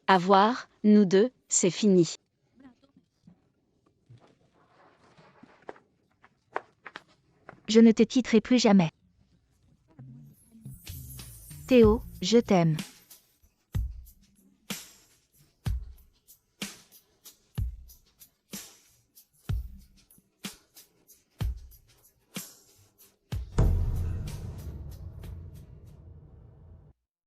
À voir, nous deux, c'est fini. Je ne te quitterai plus jamais. Théo, je t'aime.